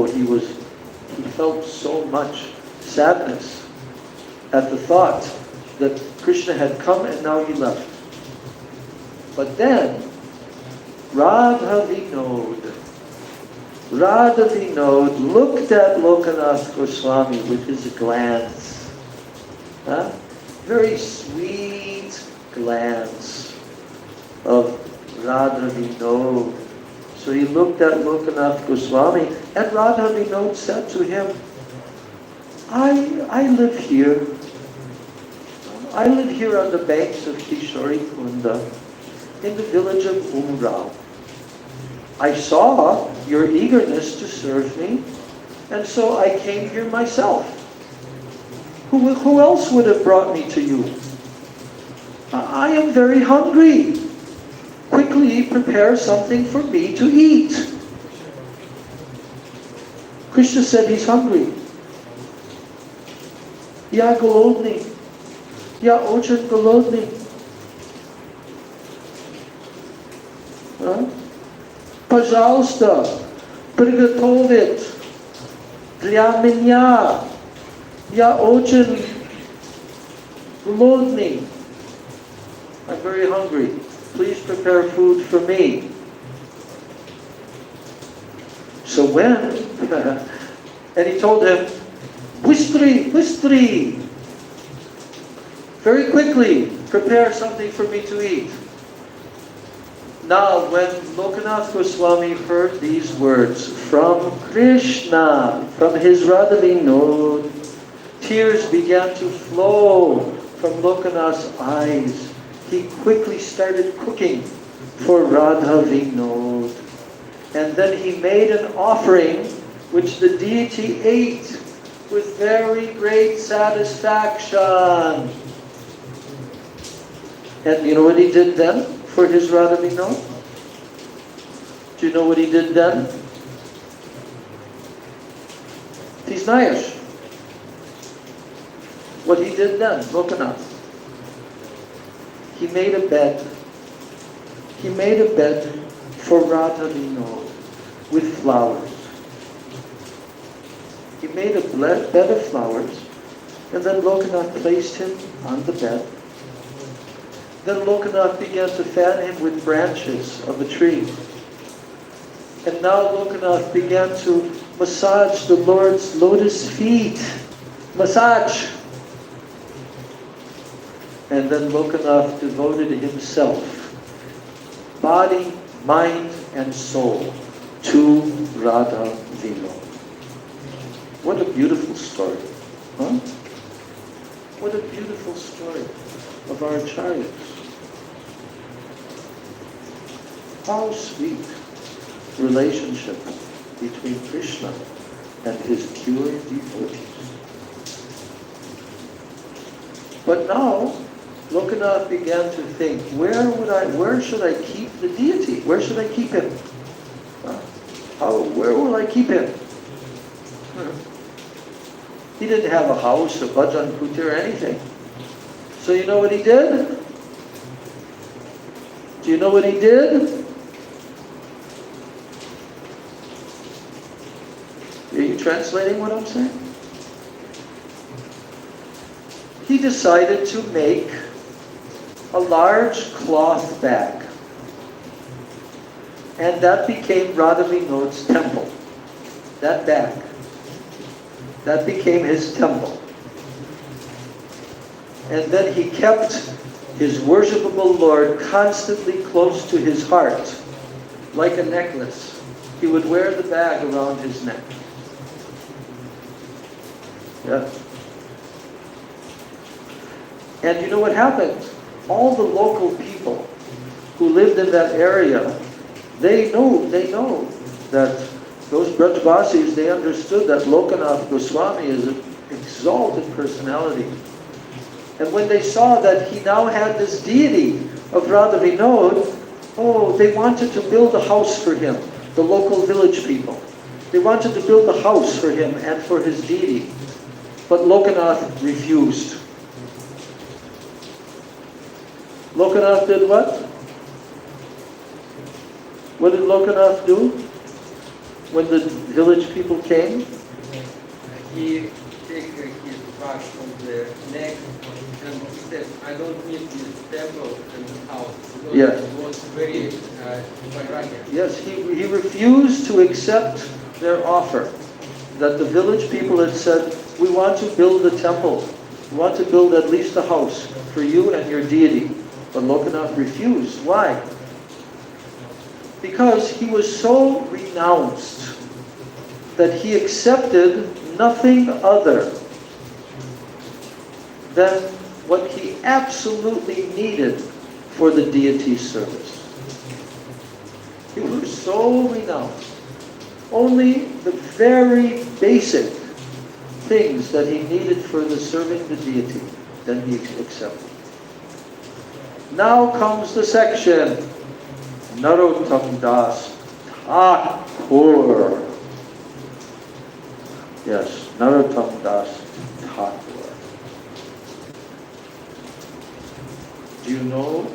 he felt so much sadness at the thought that Krishna had come and now he left. But then, Radha Vinod looked at Lokanath Goswami with his glance. Very sweet glance of Radha Vinod. So he looked at Lokanath Goswami And Radha Vinod said to him, I live here. I live here on the banks of Kishori Kunda, in the village of Umrao. I saw your eagerness to serve me, and so I came here myself. Who else would have brought me to you? I am very hungry. Quickly prepare something for me to eat. Krishna said he's hungry. Я голодный. Я очень голодный. Пожалуйста, приготовить для меня. Я очень голодный. I'm very hungry. Please prepare food for me. So when, and he told him, bыстri, bыстri, very quickly, prepare something for me to eat. Now, when Lokanath Goswami heard these words from Krishna, from his Radha Vinod, tears began to flow from Lokanath's eyes. He quickly started cooking for Radha Vinod. And then he made an offering which the deity ate with very great satisfaction. And you know what he did then for his Radha Vinod? Do you know what he did then? Ты знаешь what he did then, Lokanath? He made a bed. He made a bed for Radha Vinod with flowers. He made a bed of flowers, and then Lokanath placed him on the bed. Then Lokanath began to fan him with branches of a tree. And now Lokanath began to massage the Lord's lotus feet. Massage! And then Lokanath devoted himself, body, mind, and soul, to Radha Vinod. What a beautiful story, huh? What a beautiful story of our acharyas. How sweet relationship between Krishna and his pure devotees. But now, Lokanath began to think, where should I keep the deity? Where should I keep him? Where will I keep him? He didn't have a house, a bhajan kuti, or anything. So you know what he did? Do you know what he did? Are you translating what I'm saying? He decided to make a large cloth bag. And that became Radha Vinod's temple. That bag. That became his temple. And then he kept his worshipable Lord constantly close to his heart, like a necklace. He would wear the bag around his neck. Yeah. And you know what happened? All the local people who lived in that area, they know that those Brajvasis, they understood that Lokanath Goswami is an exalted personality. And when they saw that he now had this deity of Radha Vinod, they wanted to build a house for him, the local village people. They wanted to build a house for him and for his deity. But Lokanath refused. Lokanath did what? What did Lokanath do when the village people came? He took his bag from the neck and he said, I don't need this temple and house. Because it was very vairagya. Yes, he refused to accept their offer. That the village people had said, we want to build a temple. We want to build at least a house for you and your deity. But Lokanath refused. Why? Because he was so renounced that he accepted nothing other than what he absolutely needed for the deity's service. He was so renounced. Only the very basic things that he needed for the serving the deity, then he accepted. Now comes the section, Narottam Das Thakur. Yes, Narottam Das Thakur. Do you know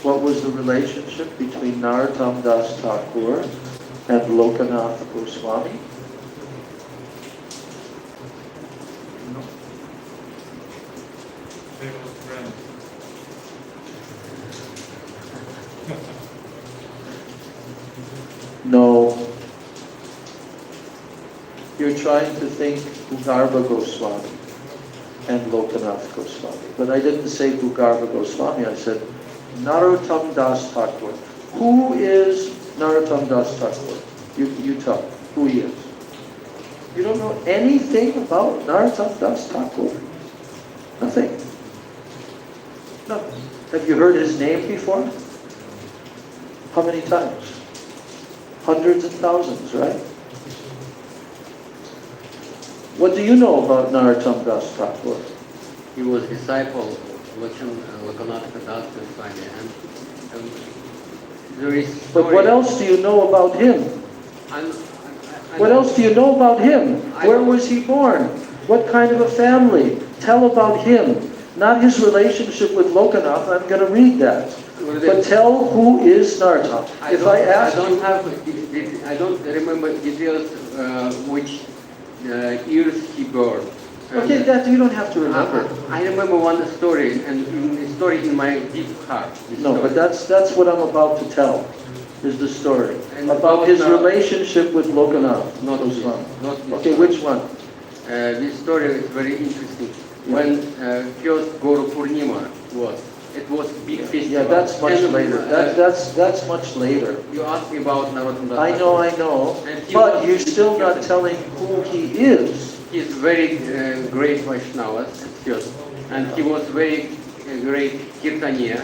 what was the relationship between Narottam Das Thakur and Lokanath Goswami? No. They were friends. No. You're trying to think Bhugarva Goswami and Lokanath Goswami. But I didn't say Bhugarva Goswami, I said Narottam Das Thakur. Who is Narottam Das Thakur? You tell who he is. You don't know anything about Narottam Das Thakur? Nothing. Nothing. Have you heard his name before? How many times? Hundreds and thousands, right? What do you know about Narottam Das Thakur? He was disciple of Lokanath Das Goswami, and there is But story. what else do you know about him? What else do you know about him? Where was he born? What kind of a family? Tell about him. Not his relationship with Lokanath, I'm going to read that. But tell who is Narottam. If I ask you... I don't remember details which years he born. Okay, that you don't have to remember. I remember one story, and the story in my deep heart. No, but that's what I'm about to tell, is the story. And About his about relationship with Lokanath. Not this, Goswami. not this Okay, one. which one? This story is very interesting. When first Guru Purnima was, it was big festival. Yeah, that's much And, later. That's much later. You asked me about Narottam Das. I know. And he But was- you're still not telling who he is. He's very great Vaishnava at first, and he was very great Kirtaniya,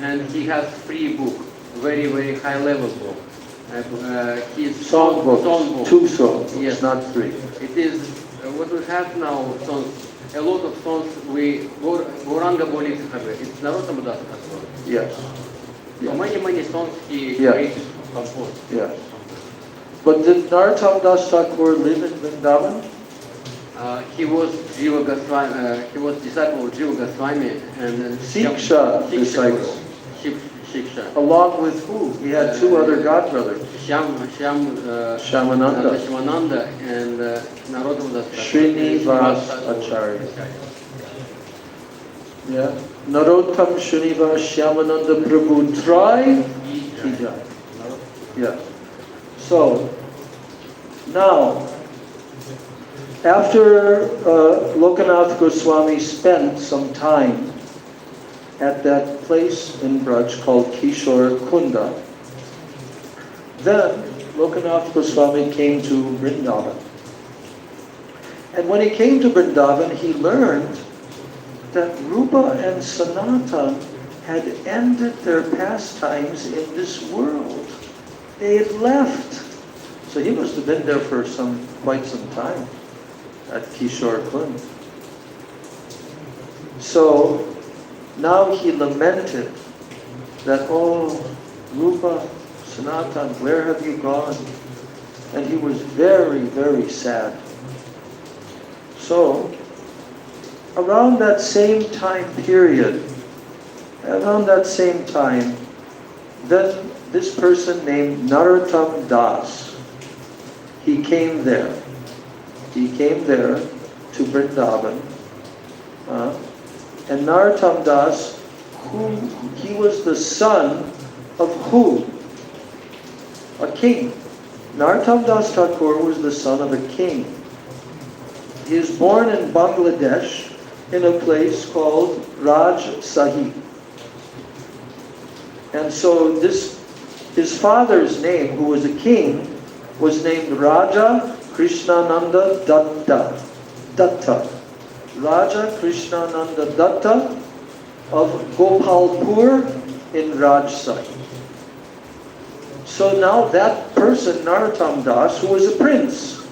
and he has free book, very, very high level book. His Songbooks. 2 songs, Yes. not 3. It is what we have now, songs, a lot of songs we Gauranga Boli Thakur. It's Narottam Das Thakur. Yes. So many songs he Yeah. created, composed. Yes. But did Narottam Das Thakur live in Vrindavan? He was Jiva Goswami. He was disciple of Jiva Goswami and Siksha disciple. Shiksha. Along with who? He had 2 other godbrothers. Shamananda. Shivananda and Narottam Das Srinivas Acharya. Yeah. Narottam Srinivas Shamananda Prabhu Trai. He died. Yeah. So, now, after Lokanath Goswami spent some time at that place in Braj called Kishore Kunda, then Lokanath Goswami came to Vrindavan. And when he came to Vrindavan, he learned that Rupa and Sanatan had ended their pastimes in this world. They had left. So he must have been there for quite some time at Kishore Kund. So now he lamented that, oh, Rupa, Sanatan, where have you gone? And he was very, very sad. So, around that same time period, then this person named Narottam Das, he came there. He came there to Vrindavan. And Narottam Das, he was the son of who? A king. Narottam Das Thakur was the son of a king. He was born in Bangladesh in a place called Rajshahi. And so his father's name, who was a king, was named Raja Krishnananda Datta. Raja Krishnananda Datta of Gopalpur in Rajsai. So now that person, Narottam Das, who was a prince,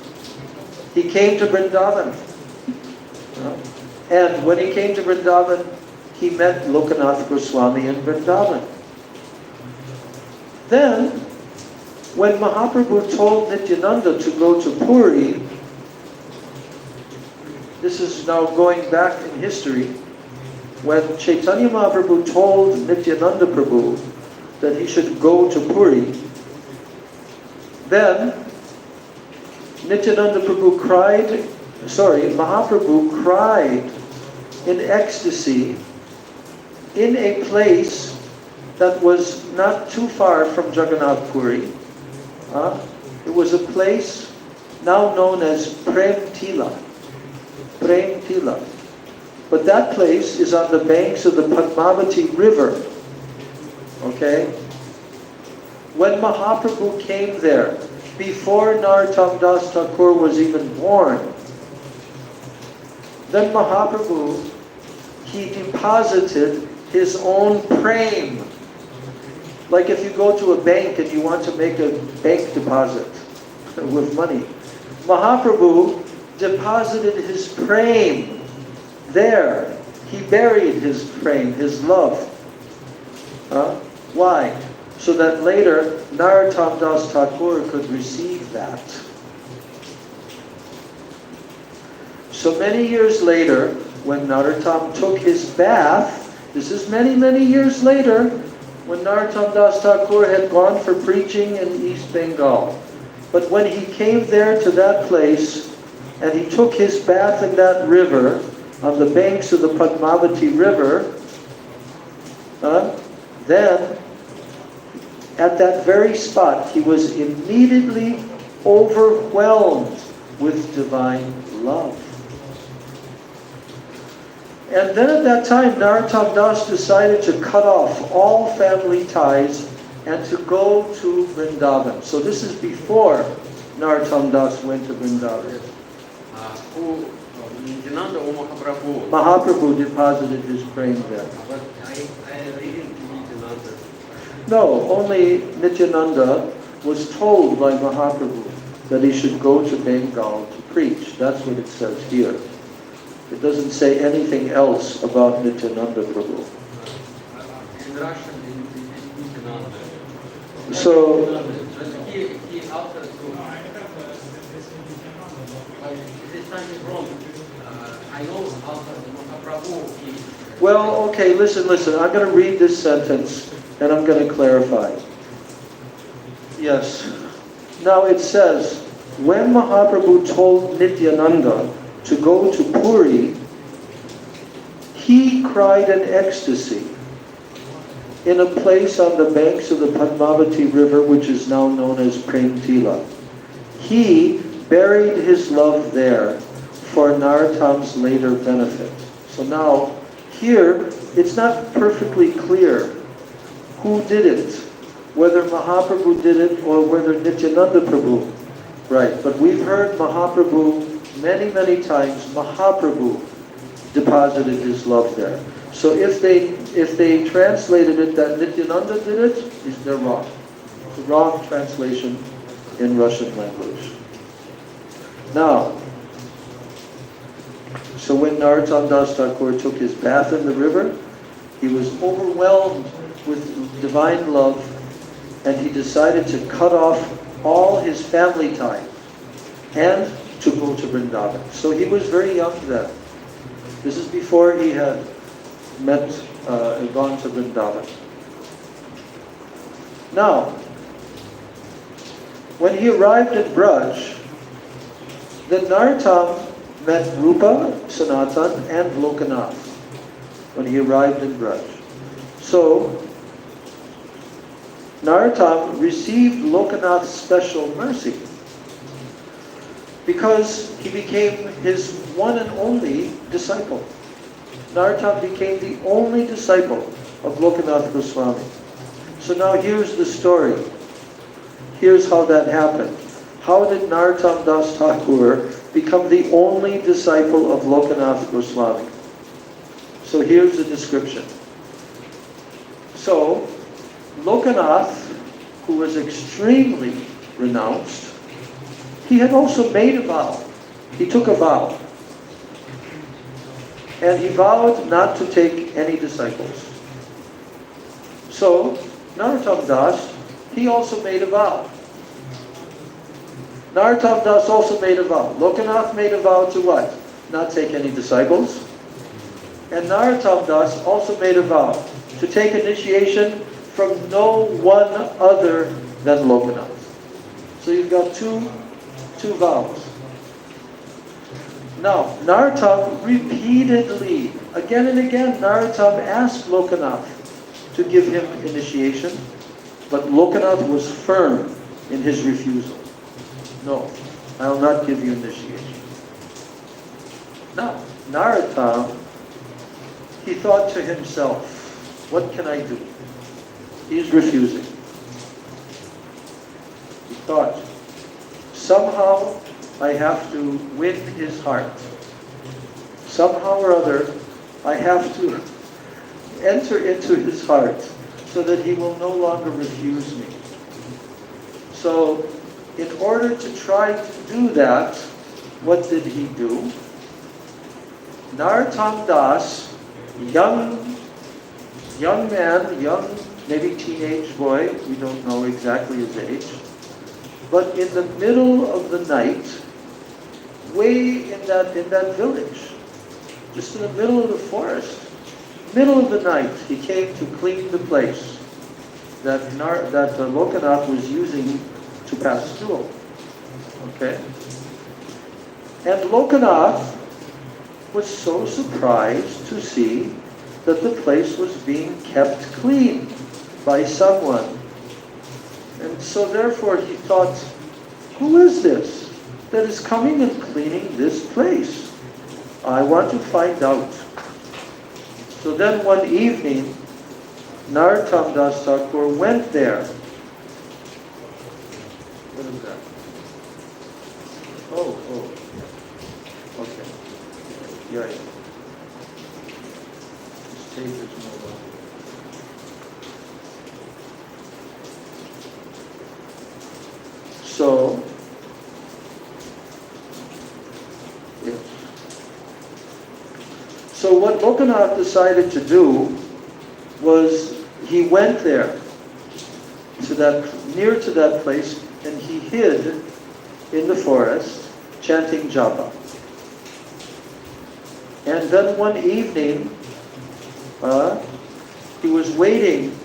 he came to Vrindavan. And when he came to Vrindavan, he met Lokanath Goswami in Vrindavan. Then, when Mahaprabhu told Nityananda to go to Puri, this is now going back in history, when Chaitanya Mahaprabhu told Nityananda Prabhu that he should go to Puri, then Mahaprabhu cried in ecstasy in a place that was not too far from Jagannath Puri. It was a place now known as Prem Tila. But that place is on the banks of the Padmanabha River. Okay? When Mahaprabhu came there, before Narottam Das Thakur was even born, then Mahaprabhu, he deposited his own prem. Like if you go to a bank and you want to make a bank deposit with money. Mahaprabhu deposited his prem there. He buried his prem, his love. Why? So that later Narottam Das Thakur could receive that. So many years later, when Narottam took his bath, this is many, many years later, when Narottam Das Thakur had gone for preaching in East Bengal. But when he came there to that place, and he took his bath in that river, on the banks of the Padmanabha River, then at that very spot, he was immediately overwhelmed with divine love. And then at that time, Narottam Das decided to cut off all family ties and to go to Vrindavan. So this is before Narottam Das went to Vrindavan. Mahaprabhu deposited his prem there. But I didn't Nityananda. No, only Nityananda was told by Mahaprabhu that he should go to Bengal to preach. That's what it says here. It doesn't say anything else about Nityananda Prabhu. In Russian, Nityananda. So, He after this time is wrong. I know after Mahaprabhu he... well, okay, listen. I'm going to read this sentence and I'm going to clarify. Yes. Now it says, when Mahaprabhu told Nityananda to go to Puri, he cried in ecstasy in a place on the banks of the Padmanabha River, which is now known as Prem Tila. He buried his love there for Narottam's later benefit. So now, here, it's not perfectly clear who did it, whether Mahaprabhu did it or whether Nityananda Prabhu. Right, but we've heard Mahaprabhu many, many times. Mahaprabhu deposited his love there. So if they translated it that Nityananda did it, they're wrong. It's a wrong translation in Russian language. Now, so when Narottam Das Thakur took his bath in the river, he was overwhelmed with divine love, and he decided to cut off all his family ties and to go to Vrindavan. So he was very young then. This is before he had gone to Vrindavan. Now, when he arrived at Braj, then Narottam met Rupa, Sanatan, and Lokanath when he arrived in Braj. So, Narottam received Lokanath's special mercy because he became his one and only disciple. Narottam became the only disciple of Lokanath Goswami. So now here's the story. Here's how that happened. how did Narottam Das Thakur become the only disciple of Lokanath Goswami? So here's the description. So, Lokanath, who was extremely renounced, he had also made a vow. He took a vow. And he vowed not to take any disciples. So, Narottam Das, he also made a vow. Narottam Das also made a vow. Lokanath made a vow to what? Not take any disciples. And Narottam Das also made a vow to take initiation from no one other than Lokanath. So you've got two vows. Now, Narottam repeatedly, again and again, Narottam asked Lokanath to give him initiation, but Lokanath was firm in his refusal. No, I'll not give you initiation. Now, Narottam, he thought to himself, what can I do? He's refusing. He thought, somehow I have to win his heart. Somehow or other, I have to enter into his heart so that he will no longer refuse me. So, in order to try to do that, what did he do? Narottam Das, young man, maybe teenage boy, we don't know exactly his age, but in the middle of the night, way in that village, just in the middle of the forest, middle of the night, he came to clean the place that Lokanath was using to pass through. Okay? And Lokanath was so surprised to see that the place was being kept clean by someone. And so therefore he thought, who is this that is coming and cleaning this place? I want to find out. So then one evening, Narottam Das Thakur went there. What is that? Oh. Okay. Yeah. This tape is no longer. So, yes. So what Lokanath decided to do was he went there near to that place, and he hid in the forest chanting japa. And then one evening, he was waiting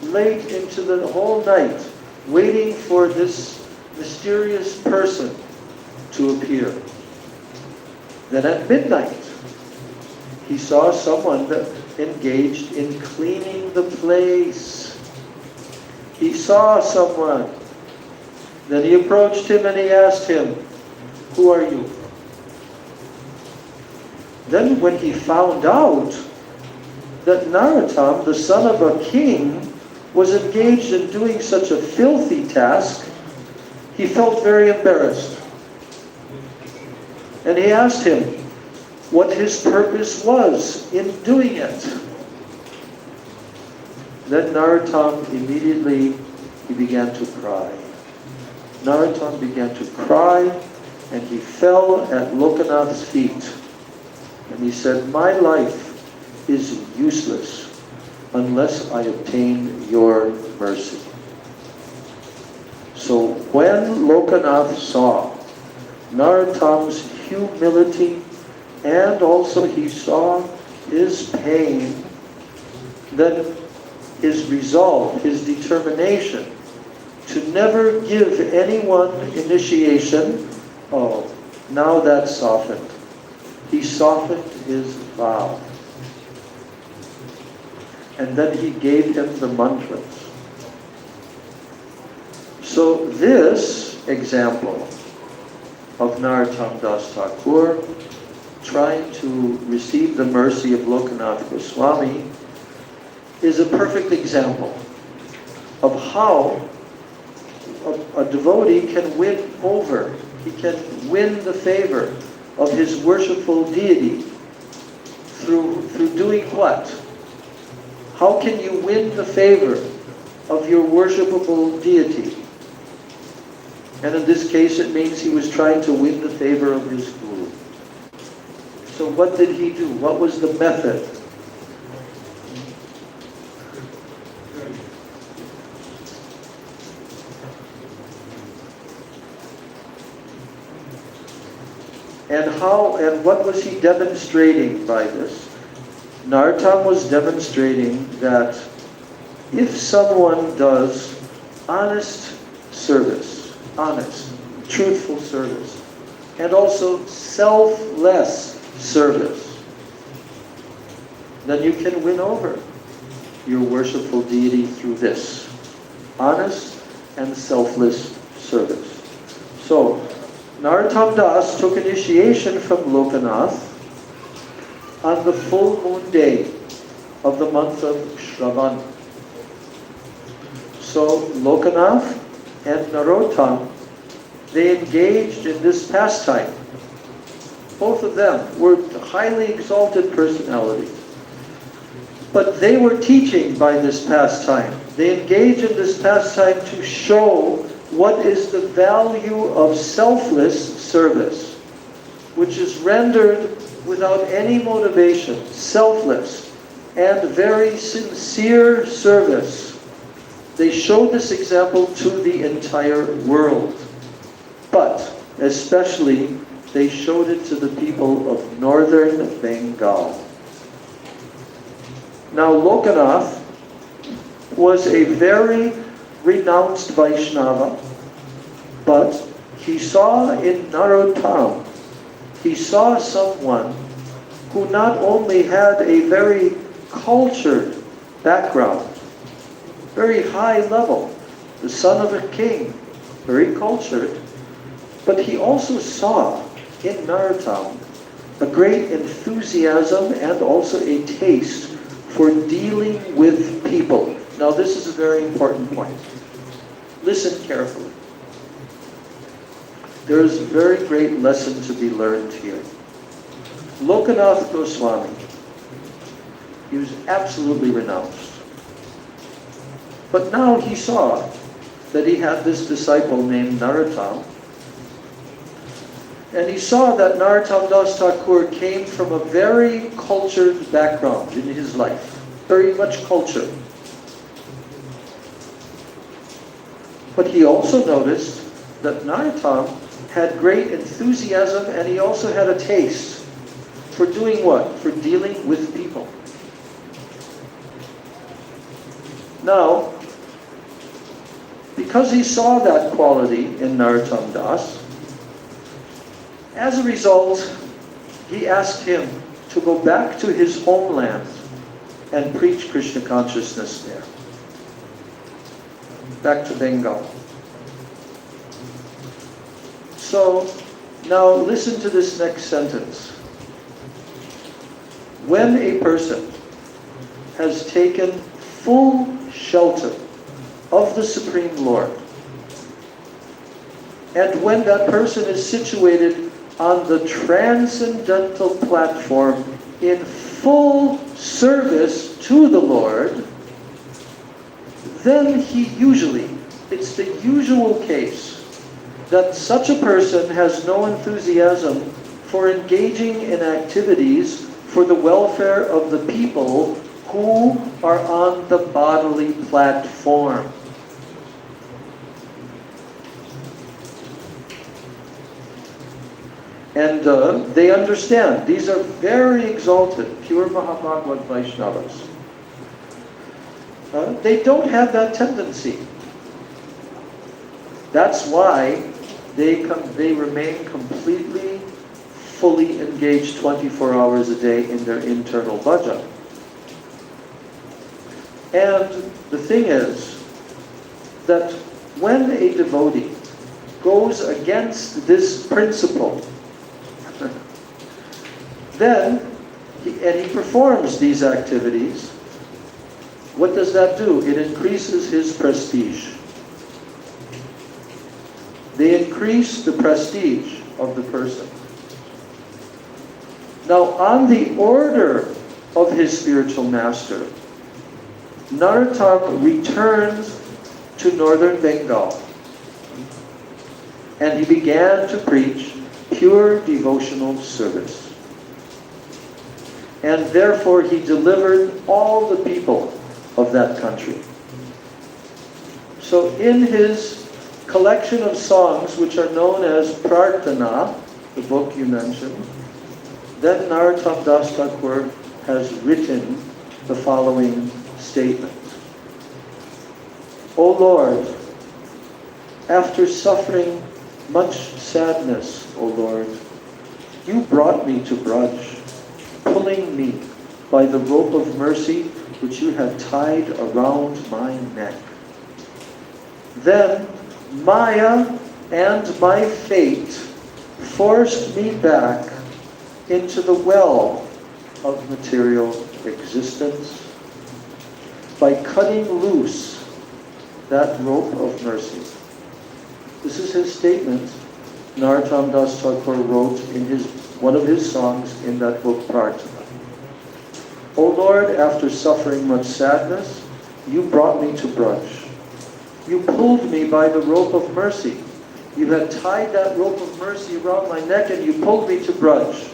late into the whole night, waiting for this mysterious person to appear. Then at midnight, he saw someone that engaged in cleaning the place. He saw someone. Then he approached him and he asked him, who are you? Then when he found out that Narottam, the son of a king, was engaged in doing such a filthy task, he felt very embarrassed. And he asked him what his purpose was in doing it. Then Narottam immediately, he began to cry. Narottam began to cry, and he fell at Lokanath's feet. And he said, my life is useless unless I obtain your mercy. So when Lokanath saw Narottam's humility, and also he saw his pain, then his resolve, his determination to never give anyone initiation, now that softened. He softened his vow. And then he gave him the mantras. So this example of Narottam Das Thakur trying to receive the mercy of Lokanath Goswami is a perfect example of how a devotee can win over, he can win the favor of his worshipful deity through doing what? How can you win the favor of your worshipable deity? And in this case, it means he was trying to win the favor of his guru. So what did he do? What was the method? And what was he demonstrating by this? Narottam was demonstrating that if someone does honest service, honest, truthful service, and also selfless service, then you can win over your worshipful deity through this honest and selfless service. So, Narottam Das took initiation from Lokanath on the full moon day of the month of Shravan. So Lokanath and Narottam, they engaged in this pastime. Both of them were highly exalted personalities. But they were teaching by this pastime. They engaged in this pastime to show what is the value of selfless service, which is rendered without any motivation, selfless, and very sincere service. They showed this example to the entire world. But especially, they showed it to the people of northern Bengal. Now, Lokanath was a very renounced Vaishnava, but he saw in Narottam, he saw someone who not only had a very cultured background, very high level, the son of a king, very cultured, but he also saw in Narottam a great enthusiasm and also a taste for dealing with people. Now this is a very important point. Listen carefully. There is a very great lesson to be learned here. Lokanath Goswami, he was absolutely renounced. But now he saw that he had this disciple named Narottam. And he saw that Narottam Das Thakur came from a very cultured background in his life. Very much cultured. But he also noticed that Narottam had great enthusiasm and he also had a taste for doing what? For dealing with people. Now, because he saw that quality in Narottam Das, as a result, he asked him to go back to his homeland and preach Krishna consciousness there. Back to Bengal. So, now listen to this next sentence. When a person has taken full shelter of the Supreme Lord, and when that person is situated on the transcendental platform in full service to the Lord, then it's the usual case that such a person has no enthusiasm for engaging in activities for the welfare of the people who are on the bodily platform. And they understand. These are very exalted, pure Mahabhagavad Vaishnavas. They don't have that tendency. That's why they remain completely, fully engaged 24 hours a day in their internal bhajan. And the thing is that when a devotee goes against this principle, then he performs these activities, what does that do? It increases his prestige. they increase the prestige of the person. Now, on the order of his spiritual master, Narottam returns to northern Bengal, and he began to preach pure devotional service. And therefore he delivered all the people of that country. So in his collection of songs, which are known as Prarthana, the book you mentioned, then Narottam Das Thakur has written the following statement. O Lord, after suffering much sadness, O Lord, you brought me to Braj, pulling me by the rope of mercy which you had tied around my neck. Then Maya and my fate forced me back into the well of material existence by cutting loose that rope of mercy. This is his statement. Narottam Das Thakur wrote in one of his songs in that book, Prarthana. O Lord, after suffering much sadness, you brought me to Braj. You pulled me by the rope of mercy. You had tied that rope of mercy around my neck and you pulled me to Braj.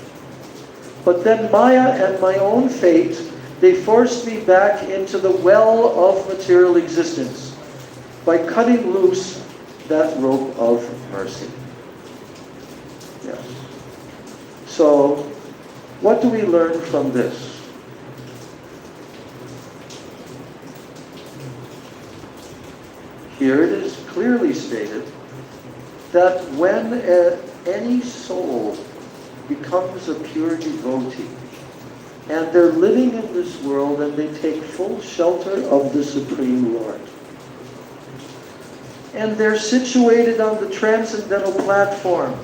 But then Maya and my own fate, they forced me back into the well of material existence by cutting loose that rope of mercy. Yes. So, what do we learn from this? Here it is clearly stated that when any soul becomes a pure devotee, and they're living in this world and they take full shelter of the Supreme Lord, and they're situated on the transcendental platform,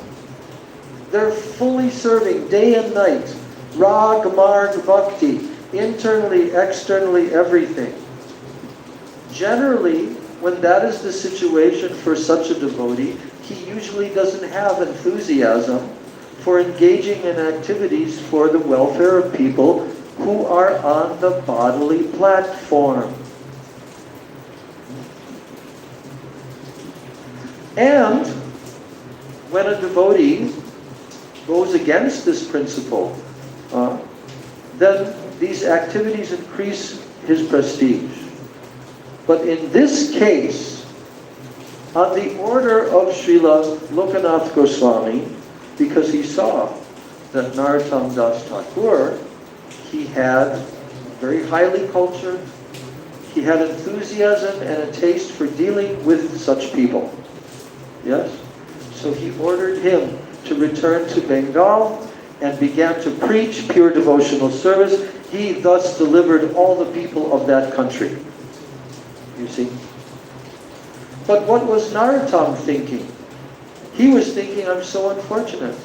they're fully serving day and night, rag, marg, bhakti, internally, externally, everything. Generally, when that is the situation for such a devotee, he usually doesn't have enthusiasm for engaging in activities for the welfare of people who are on the bodily platform. And when a devotee goes against this principle, then these activities increase his prestige. But in this case, on the order of Srila Lokanath Goswami, because he saw that Narottam Das Thakur, he had very highly cultured, he had enthusiasm and a taste for dealing with such people. Yes? So he ordered him to return to Bengal and began to preach pure devotional service. He thus delivered all the people of that country. You see? But what was Narottam thinking? He was thinking, I'm so unfortunate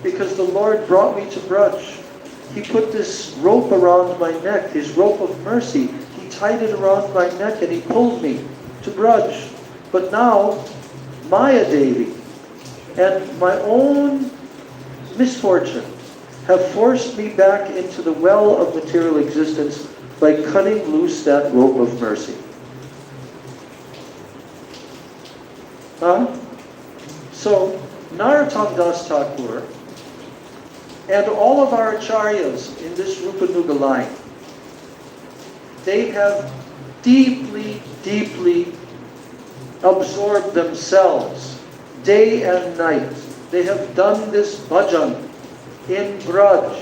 because the Lord brought me to Braj. He put this rope around my neck, his rope of mercy. He tied it around my neck and he pulled me to Braj. But now, Maya Devi and my own misfortune have forced me back into the well of material existence by cutting loose that rope of mercy. So, Narottam Das Thakur and all of our acharyas in this Rupanuga line, they have deeply, deeply absorbed themselves day and night. They have done this bhajan in Braj.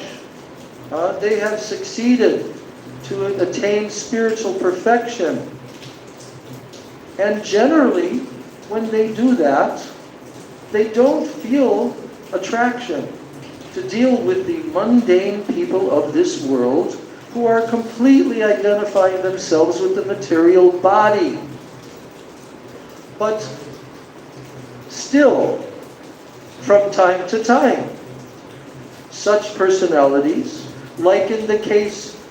They have succeeded to attain spiritual perfection. And generally, when they do that, they don't feel attraction to deal with the mundane people of this world who are completely identifying themselves with the material body. But still, from time to time, such personalities, like in the case,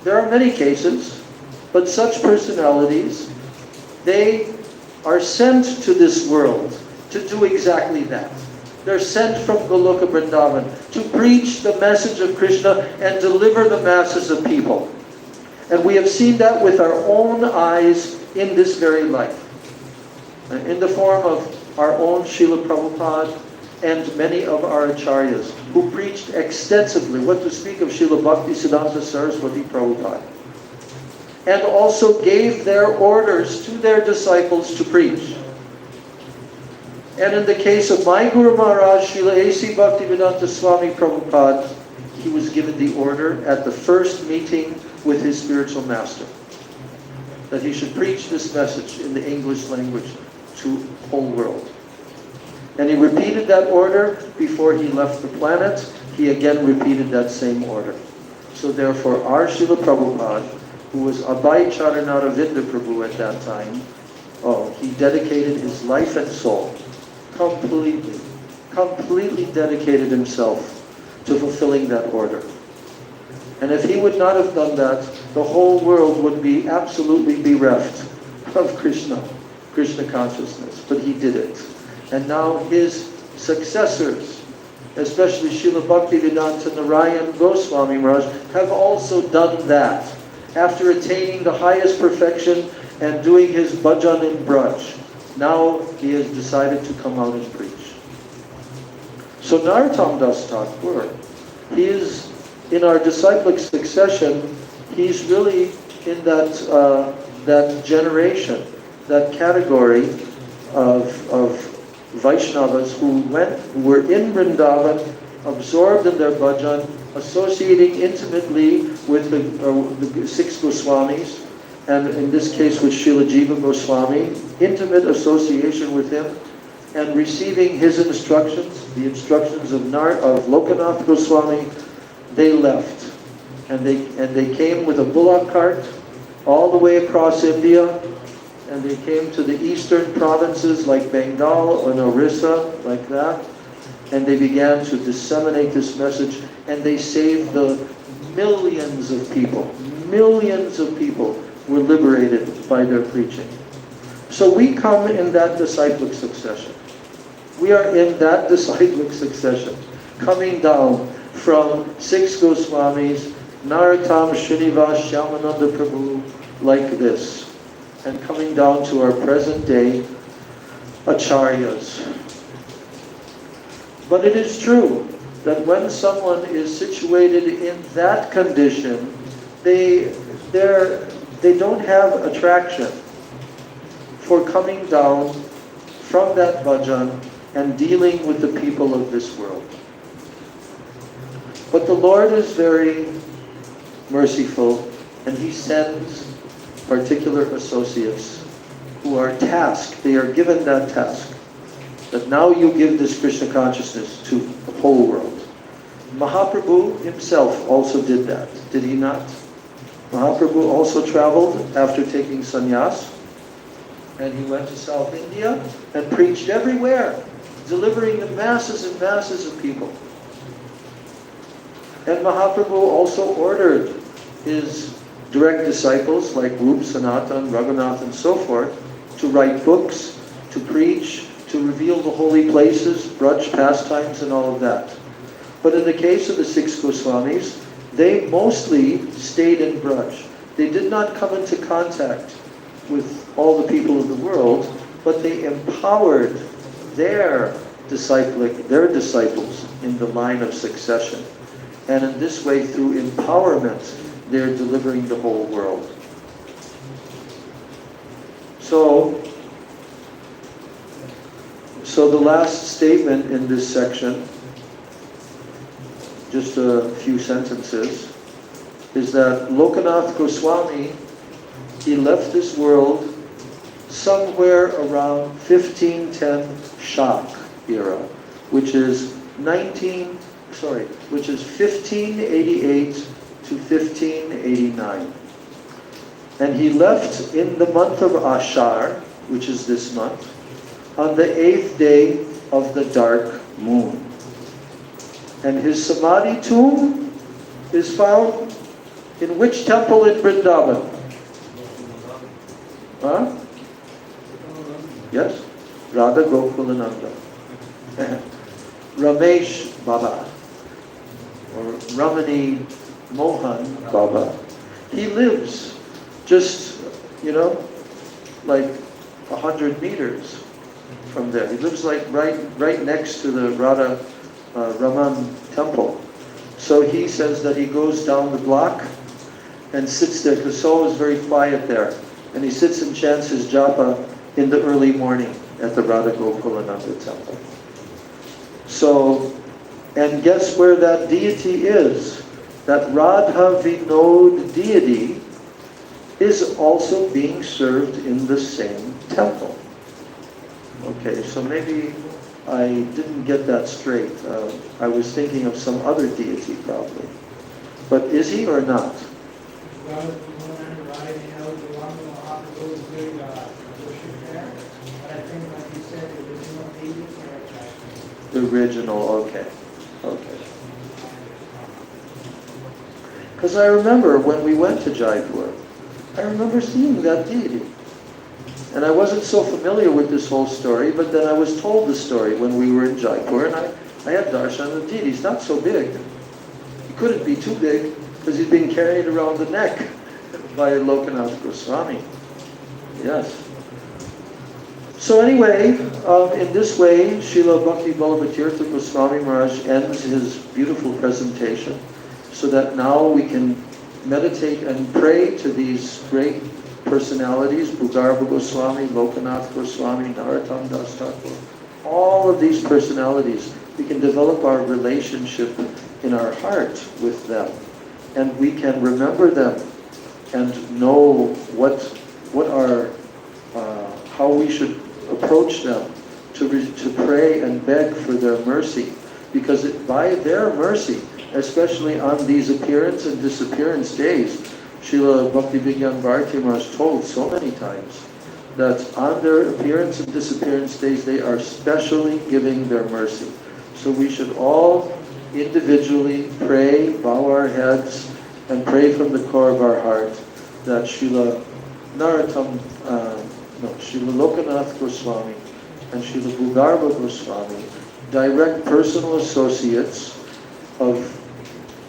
there are many cases, but such personalities, they are sent to this world to do exactly that. They're sent from Goloka Vrindavan to preach the message of Krishna and deliver the masses of people. And we have seen that with our own eyes in this very life. In the form of our own Srila Prabhupada and many of our acharyas who preached extensively, what to speak of Srila Bhaktisiddhanta Saraswati Prabhupada. And also gave their orders to their disciples to preach. And in the case of my Guru Maharaj, Srila A.C. Bhaktivedanta Swami Prabhupada, he was given the order at the first meeting with his spiritual master that he should preach this message in the English language to the whole world. And he repeated that order before he left the planet. He again repeated that same order. So therefore, our Srila Prabhupada, who was Abhay Charanaravinda Prabhu at that time, he dedicated his life and soul, completely dedicated himself to fulfilling that order. And if he would not have done that, the whole world would be absolutely bereft of Krishna consciousness. But he did it. And now his successors, especially Srila Bhaktivedanta Narayan Goswami Maharaj, have also done that. After attaining the highest perfection and doing his bhajan in Braj, now he has decided to come out and preach. So Narottam Das Thakur, he is in our disciplic succession, he's really in that generation, that category of Vaishnavas who were in Vrindavan, absorbed in their bhajan, associating intimately with the six Goswamis, and in this case with Srila Jiva Goswami, intimate association with him, and receiving his instructions, the instructions of Lokanath Goswami. They left, and they came with a bullock cart all the way across India, and they came to the eastern provinces like Bengal or Orissa, like that, and they began to disseminate this message, and they saved the millions of people. Millions of people were liberated by their preaching. So we come in that disciplic succession. We are in that disciplic succession, coming down from six Goswamis, Narottam, Srinivas, Shyamananda Prabhu, like this, and coming down to our present day acharyas. But it is true that when someone is situated in that condition, they don't have attraction for coming down from that bhajan and dealing with the people of this world. But the Lord is very merciful, and He sends particular associates who are tasked, they are given that task, that now you give this Krishna consciousness to the whole world. Mahaprabhu himself also did that, did he not? Mahaprabhu also traveled after taking sannyas, and he went to South India and preached everywhere, delivering the masses and masses of people. And Mahaprabhu also ordered his direct disciples like Rup, Sanatan, Raghunath, and so forth to write books, to preach, to reveal the holy places, Braj pastimes, and all of that. But in the case of the six Goswamis, they mostly stayed in Braj. They did not come into contact with all the people of the world, but they empowered their disciples in the line of succession. And in this way, through empowerment, they're delivering the whole world. So the last statement in this section, just a few sentences, is that Lokanath Goswami, he left this world somewhere around 1510 Shak era, which is 1588 to 1589. And he left in the month of Ashar, which is this month, on the 8th day of the dark moon. And his Samadhi tomb is found in which temple in Vrindavan? Huh? Yes? Radha Gokulananda. Ramesh Baba, or Ramani Mohan Baba, he lives just, like 100 meters from there. He lives like right next to the Radha Raman temple. So he says that he goes down the block and sits there, because Seoul is very quiet there. And he sits and chants his japa in the early morning at the Radha Gokulananda temple. So, and guess where that deity is? That Radha Vinod deity is also being served in the same temple. Okay, so maybe I didn't get that straight. I was thinking of some other deity probably. But is he or not? The original, okay. Because I remember when we went to Jaipur, I remember seeing that deity. And I wasn't so familiar with this whole story, but then I was told the story when we were in Jaipur, and I had darshan of the deity. He's not so big. He couldn't be too big, because he's being carried around the neck by Lokanath Goswami. Yes. So anyway, in this way, Srila Bhakti Vallabha Goswami Maharaj ends his beautiful presentation, so that now we can meditate and pray to these great personalities, Bhugarbha Goswami, Lokanath Goswami, Narottam Das Thakur. All of these personalities, we can develop our relationship in our heart with them, and we can remember them and know how we should approach them to pray and beg for their mercy, because by their mercy, especially on these appearance and disappearance days, Srila Bhakti Vigyan Bharati Maharaj told so many times that on their appearance and disappearance days, they are specially giving their mercy. So we should all individually pray, bow our heads, and pray from the core of our heart that Srila Lokanath Goswami and Srila Bhugarbha Goswami, direct personal associates of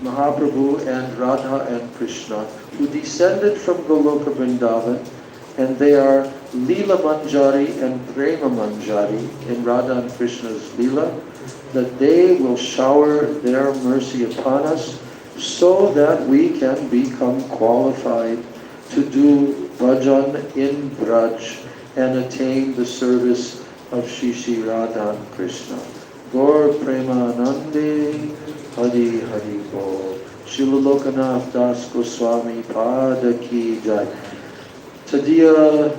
Mahaprabhu and Radha and Krishna, who descended from Goloka Vrindavan, and they are Leela Manjari and Prema Manjari in Radha and Krishna's Leela, that they will shower their mercy upon us so that we can become qualified to do bhajan in Braj and attain the service of Shri Radha and Krishna. Gaur Premanande Hari Hari Bol. Srila Lokanath Das Goswami Pada Ki Jai. Tadiya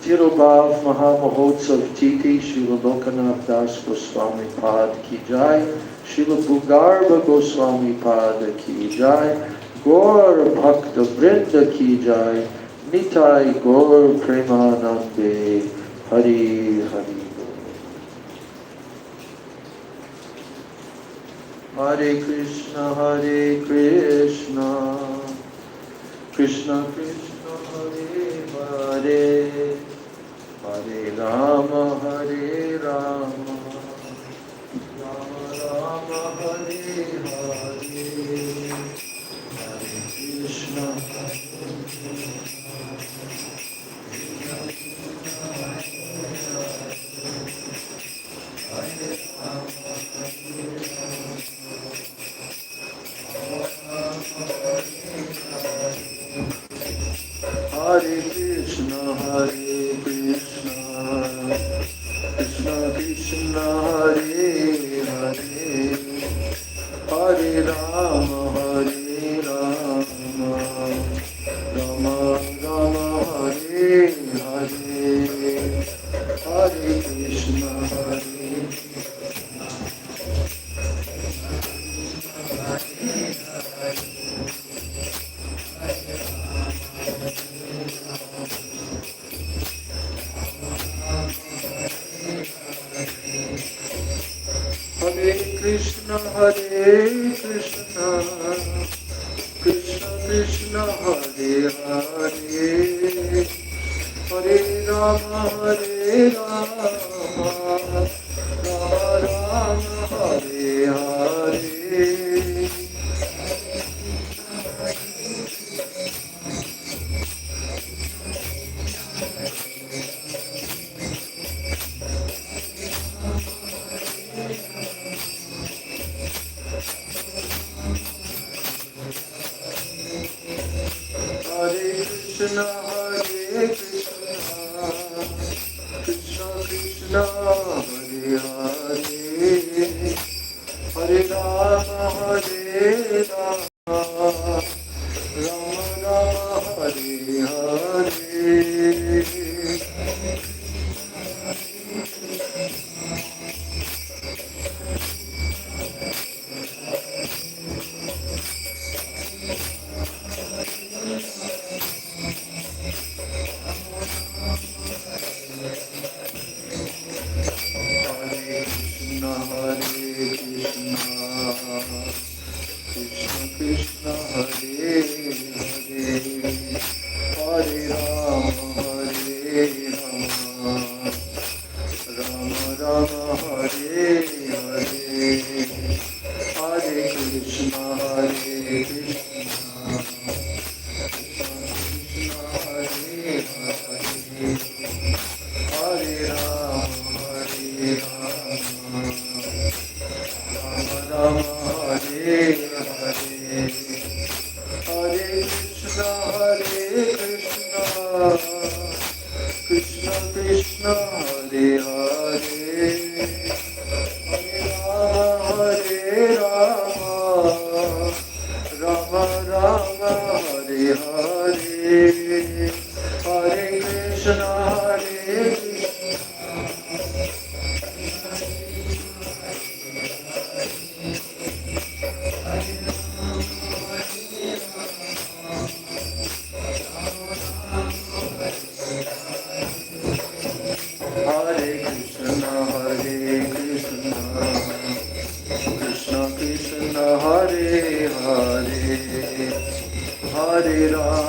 Tirobhav Mahamahotsav Titi Srila Lokanath Das Goswami Pad Ki Jai. Srila Bhugarbha Goswami Pada Ki Jai. Gaur Bhakta Vrinda Ki Jai. Nitai Gaur Premanande Hari Hari. Hare Krishna, Krishna Krishna, Hare Hare, Hare Rama, Hare Rama, Rama Rama, Hare Hare, Hare Krishna, Hare Krishna, Hare Krishna, Krishna Krishna, Hare Hare, Hare Rama, Hare Rama, Rama Rama, Hare Hare, Hare Krishna, Hare Krishna, Hare Krishna, Krishna Krishna, Hare Hare, Hare Rama, Hare Rama, Rama Rama, Hare Hare. Hare Krishna, Hare Krishna, Krishna Krishna, Hare Hare, Hare Rama,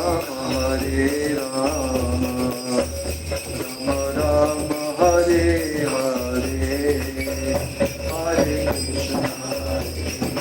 Hare Rama, Rama Rama, Hare Hare.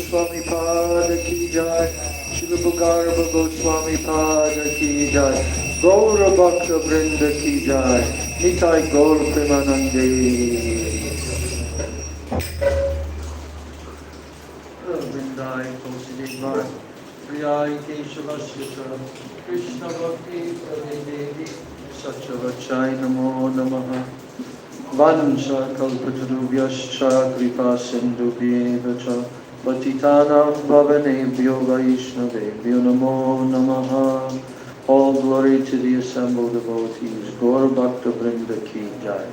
Swami Pada ki jai, Srila Bhagarva Swami Pada ki jai, Gaura Bhakta Vrinda ki jai, Nitai Gaur Premanande. Vrindai Kosidimar, Priyai Keshavasya, Krishna Bhakti Pradevi, Satchavachai Namo Namaha. Vansha kalpatarubhyascha kripa sindhubhyevacha patitanam pavanebhyo vaishnavebhyo namo namaha. All glory to the assembled devotees. Gaur Bhakta Vrinda ki jai.